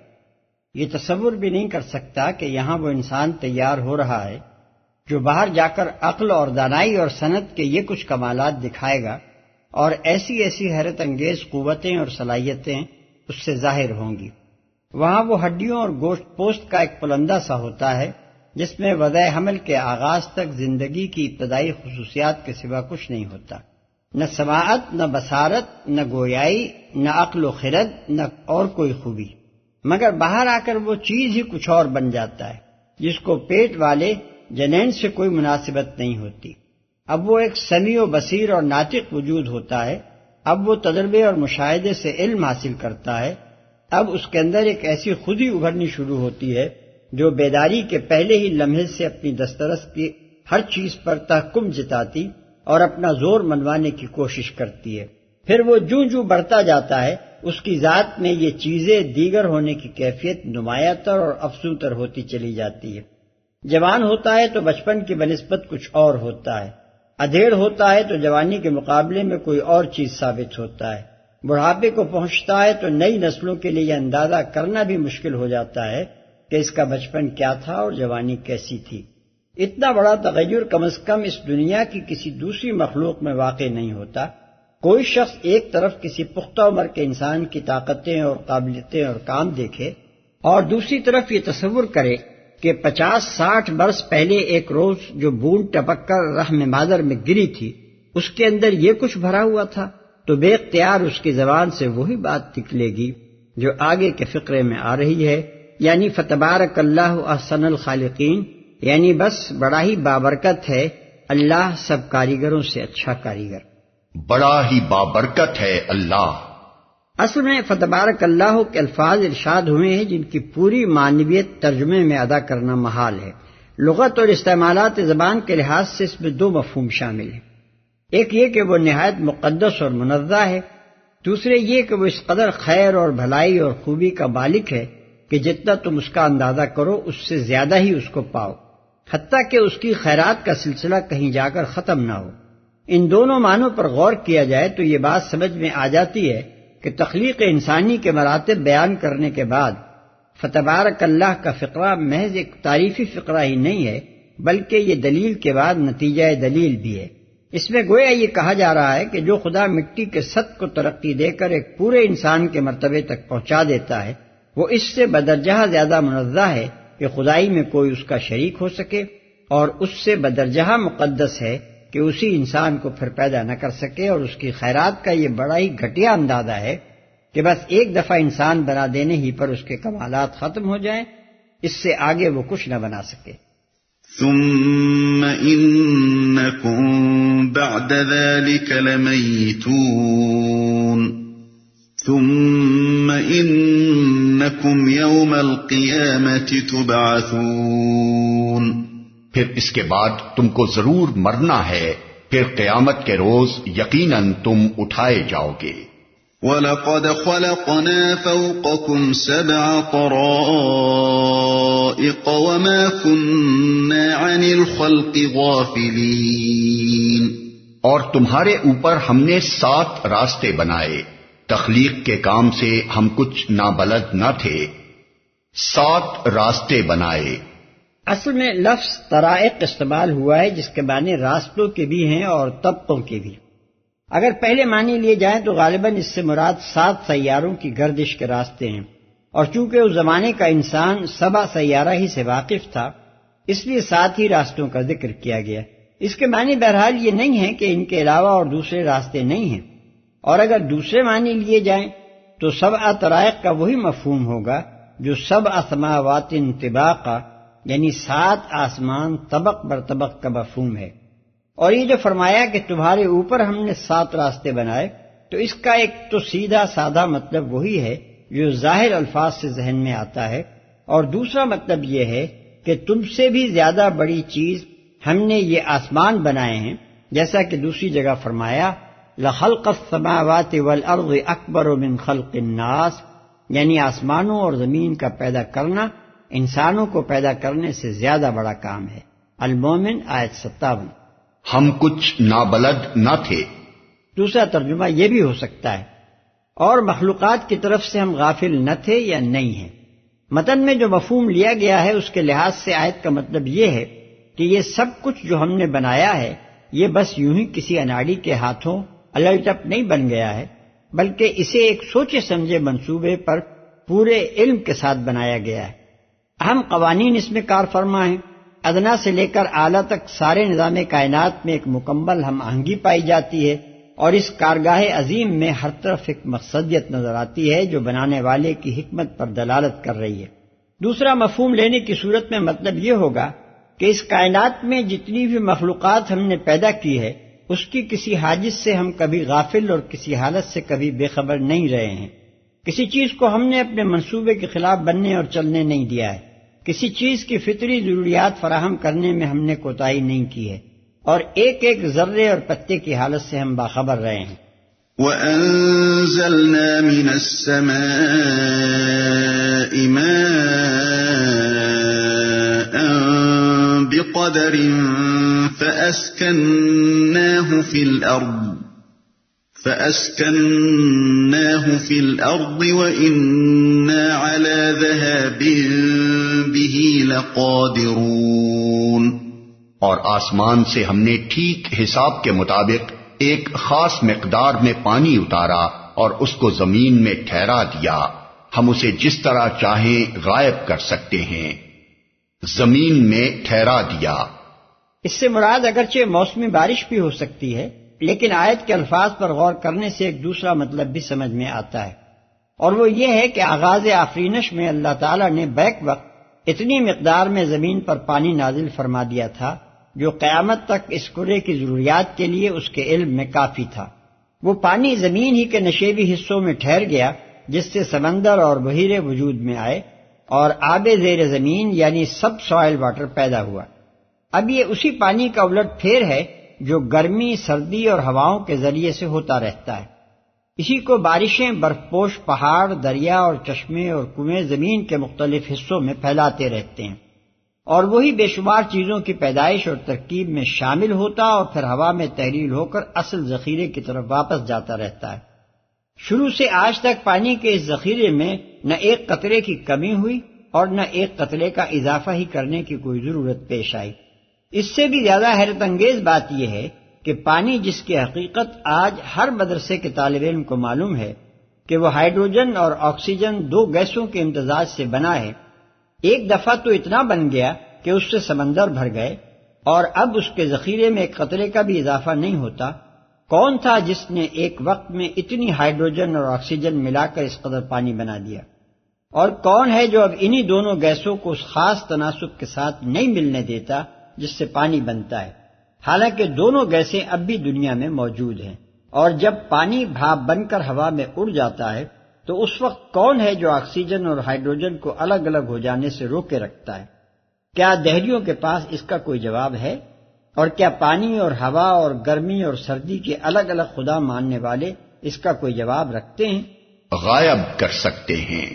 یہ تصور بھی نہیں کر سکتا کہ یہاں وہ انسان تیار ہو رہا ہے جو باہر جا کر عقل اور دانائی اور صنعت کے یہ کچھ کمالات دکھائے گا، اور ایسی ایسی حیرت انگیز قوتیں اور صلاحیتیں اس سے ظاہر ہوں گی۔ وہاں وہ ہڈیوں اور گوشت پوست کا ایک پلندہ سا ہوتا ہے جس میں وضع حمل کے آغاز تک زندگی کی ابتدائی خصوصیات کے سوا کچھ نہیں ہوتا، نہ سماعت، نہ بصارت، نہ گویائی، نہ عقل و خرد، نہ اور کوئی خوبی، مگر باہر آ کر وہ چیز ہی کچھ اور بن جاتا ہے جس کو پیٹ والے جنین سے کوئی مناسبت نہیں ہوتی۔ اب وہ ایک سمیع و بصیر اور ناطق وجود ہوتا ہے، اب وہ تجربے اور مشاہدے سے علم حاصل کرتا ہے، اب اس کے اندر ایک ایسی خودی ابھرنی شروع ہوتی ہے جو بیداری کے پہلے ہی لمحے سے اپنی دسترس کی ہر چیز پر تحکم جتاتی اور اپنا زور منوانے کی کوشش کرتی ہے۔ پھر وہ جوں جوں بڑھتا جاتا ہے اس کی ذات میں یہ چیزیں دیگر ہونے کی کیفیت نمایاں تر اور افزونتر ہوتی چلی جاتی ہے۔ جوان ہوتا ہے تو بچپن کی بنسبت کچھ اور ہوتا ہے، ادھیڑ ہوتا ہے تو جوانی کے مقابلے میں کوئی اور چیز ثابت ہوتا ہے، بڑھاپے کو پہنچتا ہے تو نئی نسلوں کے لیے یہ اندازہ کرنا بھی مشکل ہو جاتا ہے کہ اس کا بچپن کیا تھا اور جوانی کیسی تھی۔ اتنا بڑا تغیر کم از کم اس دنیا کی کسی دوسری مخلوق میں واقع نہیں ہوتا۔ کوئی شخص ایک طرف کسی پختہ عمر کے انسان کی طاقتیں اور قابلیتیں اور کام دیکھے اور دوسری طرف یہ تصور کرے کہ 50-60 برس پہلے ایک روز جو بوند ٹپک کر رحم مادر میں گری تھی اس کے اندر یہ کچھ بھرا ہوا تھا، تو بے اختیار اس کی زبان سے وہی بات نکلے گی جو آگے کے فقرے میں آ رہی ہے، یعنی فتبارک اللہ احسن الخالقین، یعنی بس بڑا ہی بابرکت ہے اللہ سب کاریگروں سے اچھا کاریگر، بڑا ہی بابرکت ہے اللہ۔ اصل میں فتبارک اللہ کے الفاظ ارشاد ہوئے ہیں جن کی پوری معنویت ترجمے میں ادا کرنا محال ہے۔ لغت اور استعمالات زبان کے لحاظ سے اس میں دو مفہوم شامل ہیں، ایک یہ کہ وہ نہایت مقدس اور منزہ ہے، دوسرے یہ کہ وہ اس قدر خیر اور بھلائی اور خوبی کا مالک ہے کہ جتنا تم اس کا اندازہ کرو اس سے زیادہ ہی اس کو پاؤ، حتیٰ کہ اس کی خیرات کا سلسلہ کہیں جا کر ختم نہ ہو۔ ان دونوں معنوں پر غور کیا جائے تو یہ بات سمجھ میں آ جاتی ہے کہ تخلیق انسانی کے مراتب بیان کرنے کے بعد فتبارک اللہ کا فقرہ محض ایک تعریفی فقرہ ہی نہیں ہے، بلکہ یہ دلیل کے بعد نتیجہ دلیل بھی ہے۔ اس میں گویا یہ کہا جا رہا ہے کہ جو خدا مٹی کے سطح کو ترقی دے کر ایک پورے انسان کے مرتبے تک پہنچا دیتا ہے وہ اس سے بدرجہ زیادہ منزہ ہے کہ خدائی میں کوئی اس کا شریک ہو سکے، اور اس سے بدرجہ مقدس ہے کہ اسی انسان کو پھر پیدا نہ کر سکے، اور اس کی خیرات کا یہ بڑا ہی گھٹیا اندازہ ہے کہ بس ایک دفعہ انسان بنا دینے ہی پر اس کے کمالات ختم ہو جائیں، اس سے آگے وہ کچھ نہ بنا سکے۔ ثم إنكم بعد ذلك لميتون ثم إنكم يوم القيامة تبعثون، پھر اس کے بعد تم کو ضرور مرنا ہے، پھر قیامت کے روز یقیناً تم اٹھائے جاؤ گے۔ وَلَقَدْ خَلَقْنَا فَوْقَكُمْ 7 طَرَائِقَ وَمَا كُنَّا عَنِ الْخَلْقِ غَافِلِينَ، اور تمہارے اوپر ہم نے 7 راستے بنائے، تخلیق کے کام سے ہم کچھ نابلد نہ تھے، 7 راستے بنائے۔ اصل میں لفظ طرائق استعمال ہوا ہے جس کے معنی راستوں کے بھی ہیں اور طبقوں کے بھی۔ اگر پہلے معنی لیے جائیں تو غالباً اس سے مراد 7 سیاروں کی گردش کے راستے ہیں، اور چونکہ اس زمانے کا انسان 7 سیارہ ہی سے واقف تھا اس لیے 7 ہی راستوں کا ذکر کیا گیا۔ اس کے معنی بہرحال یہ نہیں ہے کہ ان کے علاوہ اور دوسرے راستے نہیں ہیں، اور اگر دوسرے معنی لیے جائیں تو 7 طرائق کا وہی مفہوم ہوگا جو 7 سماوات طباقا، یعنی 7 آسمان طبق بر طبق کا مفہوم ہے۔ اور یہ جو فرمایا کہ تمہارے اوپر ہم نے 7 راستے بنائے، تو اس کا ایک تو سیدھا سادہ مطلب وہی ہے جو ظاہر الفاظ سے ذہن میں آتا ہے، اور دوسرا مطلب یہ ہے کہ تم سے بھی زیادہ بڑی چیز ہم نے یہ آسمان بنائے ہیں، جیسا کہ دوسری جگہ فرمایا لَخَلْقَ السَّمَاوَاتِ وَالْأَرْضِ أَكْبَرُ مِنْ خَلْقِ النَّاسِ، یعنی آسمانوں اور زمین کا پیدا کرنا انسانوں کو پیدا کرنے سے زیادہ بڑا کام ہے۔ المومن آیت 57۔ ہم کچھ نابلد نہ تھے۔ دوسرا ترجمہ یہ بھی ہو سکتا ہے اور مخلوقات کی طرف سے ہم غافل نہ تھے یا نہیں ہیں۔ متن میں جو مفہوم لیا گیا ہے اس کے لحاظ سے آیت کا مطلب یہ ہے کہ یہ سب کچھ جو ہم نے بنایا ہے یہ بس یوں ہی کسی اناڑی کے ہاتھوں الٹ نہیں بن گیا ہے، بلکہ اسے ایک سوچے سمجھے منصوبے پر پورے علم کے ساتھ بنایا گیا ہے۔ اہم قوانین اس میں کار فرما ہیں، ادنا سے لے کر اعلیٰ تک سارے نظام کائنات میں ایک مکمل ہم آہنگی پائی جاتی ہے، اور اس کارگاہ عظیم میں ہر طرف ایک مقصدیت نظر آتی ہے جو بنانے والے کی حکمت پر دلالت کر رہی ہے۔ دوسرا مفہوم لینے کی صورت میں مطلب یہ ہوگا کہ اس کائنات میں جتنی بھی مخلوقات ہم نے پیدا کی ہے اس کی کسی حاجز سے ہم کبھی غافل اور کسی حالت سے کبھی بے خبر نہیں رہے ہیں۔ کسی چیز کو ہم نے اپنے منصوبے کے خلاف بننے اور چلنے نہیں دیا ہے، کسی چیز کی فطری ضروریات فراہم کرنے میں ہم نے کوتاہی نہیں کی ہے، اور ایک ایک ذرے اور پتے کی حالت سے ہم باخبر رہے ہیں۔ وَأَنزَلْنَا مِنَ السَّمَاءِ مَاءً بِقَدَرٍ فَأَسْكَنَّاهُ فِي الْأَرْضِ وَإِنَّا عَلَى ذَهَابٍ بِهِ لَقَادِرُونَ، اور آسمان سے ہم نے ٹھیک حساب کے مطابق ایک خاص مقدار میں پانی اتارا اور اس کو زمین میں ٹھہرا دیا، ہم اسے جس طرح چاہیں غائب کر سکتے ہیں، زمین میں ٹھہرا دیا۔ اس سے مراد اگرچہ موسمی بارش بھی ہو سکتی ہے، لیکن آیت کے الفاظ پر غور کرنے سے ایک دوسرا مطلب بھی سمجھ میں آتا ہے، اور وہ یہ ہے کہ آغاز آفرینش میں اللہ تعالیٰ نے بیک وقت اتنی مقدار میں زمین پر پانی نازل فرما دیا تھا جو قیامت تک اس کرے کی ضروریات کے لیے اس کے علم میں کافی تھا۔ وہ پانی زمین ہی کے نشیبی حصوں میں ٹھہر گیا، جس سے سمندر اور بحیرے وجود میں آئے اور آب زیر زمین یعنی سب سوائل واٹر پیدا ہوا۔ اب یہ اسی پانی کا الٹ پھیر ہے جو گرمی، سردی اور ہواؤں کے ذریعے سے ہوتا رہتا ہے۔ اسی کو بارشیں برف پوش پہاڑ، دریا اور چشمے اور کنویں زمین کے مختلف حصوں میں پھیلاتے رہتے ہیں، اور وہی بے شمار چیزوں کی پیدائش اور ترکیب میں شامل ہوتا اور پھر ہوا میں تحلیل ہو کر اصل ذخیرے کی طرف واپس جاتا رہتا ہے۔ شروع سے آج تک پانی کے اس ذخیرے میں نہ ایک قطرے کی کمی ہوئی اور نہ ایک قطرے کا اضافہ ہی کرنے کی کوئی ضرورت پیش آئی۔ اس سے بھی زیادہ حیرت انگیز بات یہ ہے کہ پانی، جس کی حقیقت آج ہر مدرسے کے طالب علم کو معلوم ہے کہ وہ ہائیڈروجن اور آکسیجن دو گیسوں کے امتزاج سے بنا ہے، ایک دفعہ تو اتنا بن گیا کہ اس سے سمندر بھر گئے اور اب اس کے ذخیرے میں ایک قطرے کا بھی اضافہ نہیں ہوتا۔ کون تھا جس نے ایک وقت میں اتنی ہائیڈروجن اور آکسیجن ملا کر اس قدر پانی بنا دیا؟ اور کون ہے جو اب انہی دونوں گیسوں کو اس خاص تناسب کے ساتھ نہیں ملنے دیتا جس سے پانی بنتا ہے، حالانکہ دونوں گیسیں اب بھی دنیا میں موجود ہیں؟ اور جب پانی بھاپ بن کر ہوا میں اڑ جاتا ہے تو اس وقت کون ہے جو آکسیجن اور ہائیڈروجن کو الگ الگ ہو جانے سے روکے رکھتا ہے؟ کیا دہریوں کے پاس اس کا کوئی جواب ہے؟ اور کیا پانی اور ہوا اور گرمی اور سردی کے الگ الگ خدا ماننے والے اس کا کوئی جواب رکھتے ہیں؟ غائب کر سکتے ہیں،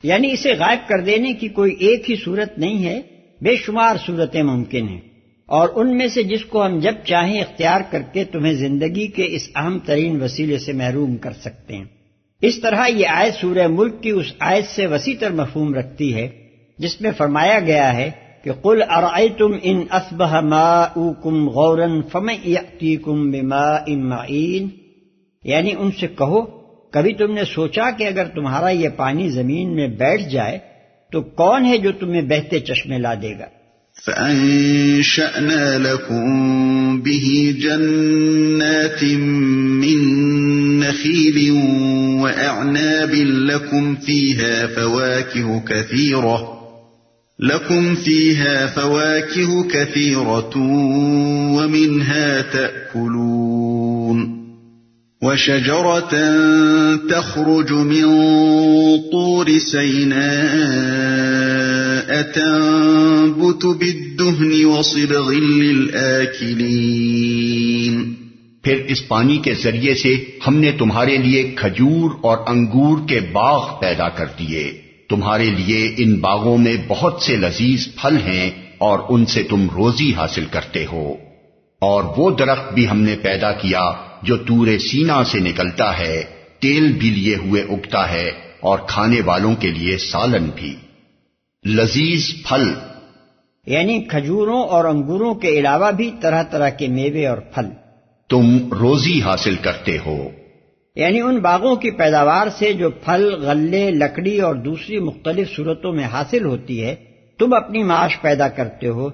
یعنی اسے غائب کر دینے کی کوئی ایک ہی صورت نہیں ہے، بے شمار صورتیں ممکن ہیں، اور ان میں سے جس کو ہم جب چاہیں اختیار کر کے تمہیں زندگی کے اس اہم ترین وسیلے سے محروم کر سکتے ہیں۔ اس طرح یہ آیت سورہ ملک کی اس آیت سے وسیع تر مفہوم رکھتی ہے جس میں فرمایا گیا ہے کہ قُلْ أَرَأَيْتُمْ إِنْ أَصْبَحَ مَاؤُكُمْ غَوْرًا فَمَنْ يَأْتِيكُمْ بِمَاءٍ مَّعِينٍ، یعنی ان سے کہو، کبھی تم نے سوچا کہ اگر تمہارا یہ پانی زمین میں بیٹھ جائے تو کون ہے جو تمہیں بہتے چشمے لا دے گا؟ فَأَنشَأْنَا لَكُم بِهِ جَنَّاتٍ مِّن نَّخِيلٍ وَأَعْنَابٍ لَّكُمْ فِيهَا فَوَاكِهُ كَثِيرَةٌ وَمِنْهَا تَأْكُلُونَ وَشَجَرَةً تَخْرُجُ مِن طُورِ سَيْنَاءَ تَنبُتُ بِالدُّهْنِ وَصِبْغٍ لِّلْآكِلِينَ۔ پھر اس پانی کے ذریعے سے ہم نے تمہارے لیے کھجور اور انگور کے باغ پیدا کر دیے، تمہارے لیے ان باغوں میں بہت سے لذیذ پھل ہیں اور ان سے تم روزی حاصل کرتے ہو۔ اور وہ درخت بھی ہم نے پیدا کیا جو طور سینا سے نکلتا ہے، تیل بھی لیے ہوئے اگتا ہے اور کھانے والوں کے لیے سالن بھی۔ لذیذ پھل یعنی کھجوروں اور انگوروں کے علاوہ بھی طرح طرح کے میوے اور پھل تم روزی حاصل کرتے ہو، یعنی ان باغوں کی پیداوار سے جو پھل، غلے، لکڑی اور دوسری مختلف صورتوں میں حاصل ہوتی ہے تم اپنی معاش پیدا کرتے ہو۔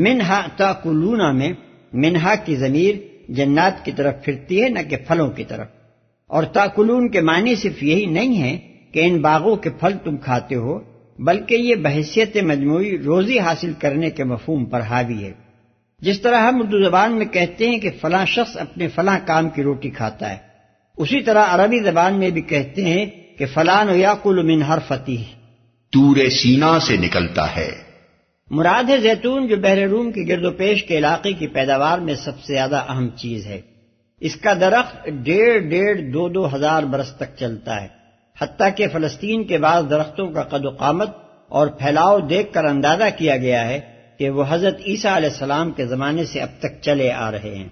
منہا تاکلون میں منہا کی ضمیر جنات کی طرف پھرتی ہے نہ کہ پھلوں کی طرف، اور تاکلون کے معنی صرف یہی نہیں ہے کہ ان باغوں کے پھل تم کھاتے ہو، بلکہ یہ بحیثیت مجموعی روزی حاصل کرنے کے مفہوم پر حاوی ہے۔ جس طرح ہم اردو زبان میں کہتے ہیں کہ فلاں شخص اپنے فلاں کام کی روٹی کھاتا ہے، اسی طرح عربی زبان میں بھی کہتے ہیں کہ فلان یاکل من حرفتہ، طور سینا سے نکلتا ہے۔ مراد ہے زیتون، جو بحر روم کے گرد و پیش کے علاقے کی پیداوار میں سب سے زیادہ اہم چیز ہے۔ اس کا درخت 1.5-2 ہزار برس تک چلتا ہے، حتیٰ کہ فلسطین کے بعض درختوں کا قد و قامت اور پھیلاؤ دیکھ کر اندازہ کیا گیا ہے کہ وہ حضرت عیسیٰ علیہ السلام کے زمانے سے اب تک چلے آ رہے ہیں۔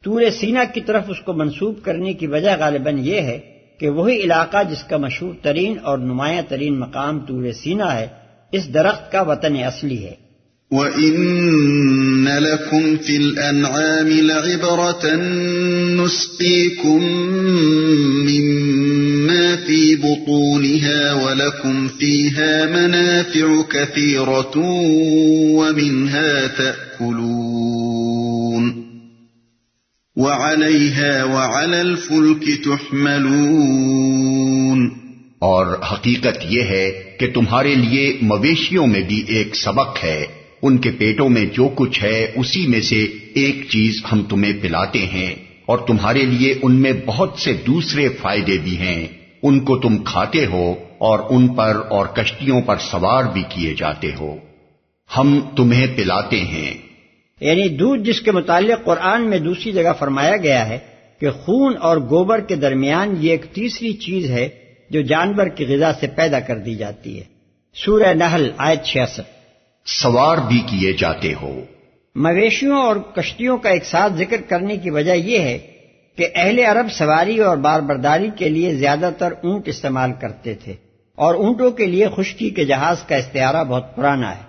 طور سینا کی طرف اس کو منسوب کرنے کی وجہ غالباً یہ ہے کہ وہی علاقہ جس کا مشہور ترین اور نمایاں ترین مقام طور سینا ہے، اس درخت کا وطن اصلی ہے۔ وَإِنَّ لَكُمْ فِي الْأَنْعَامِ لَعِبْرَةً نُسْقِيكُم مِّمَّا فِي بُطُونِهَا وَلَكُمْ فِيهَا مَنَافِعُ كَثِيرَةٌ وَمِنْهَا تَأْكُلُونَ وَعَلَيْهَا وَعَلَى الْفُلْكِ تُحْمَلُونَ۔ اور حقیقت یہ ہے کہ تمہارے لیے مویشیوں میں بھی ایک سبق ہے، ان کے پیٹوں میں جو کچھ ہے اسی میں سے ایک چیز ہم تمہیں پلاتے ہیں، اور تمہارے لیے ان میں بہت سے دوسرے فائدے بھی ہیں، ان کو تم کھاتے ہو اور ان پر اور کشتیوں پر سوار بھی کیے جاتے ہو، ہم تمہیں پلاتے ہیں۔ یعنی دودھ جس کے متعلق قرآن میں دوسری جگہ فرمایا گیا ہے کہ خون اور گوبر کے درمیان یہ ایک تیسری چیز ہے جو جانور کی غذا سے پیدا کر دی جاتی ہے۔ سورہ نحل آیت 66۔ سوار بھی کیے جاتے ہو۔ مویشیوں اور کشتیوں کا ایک ساتھ ذکر کرنے کی وجہ یہ ہے کہ اہل عرب سواری اور بار برداری کے لیے زیادہ تر اونٹ استعمال کرتے تھے، اور اونٹوں کے لیے خشکی کے جہاز کا استعارہ بہت پرانا ہے۔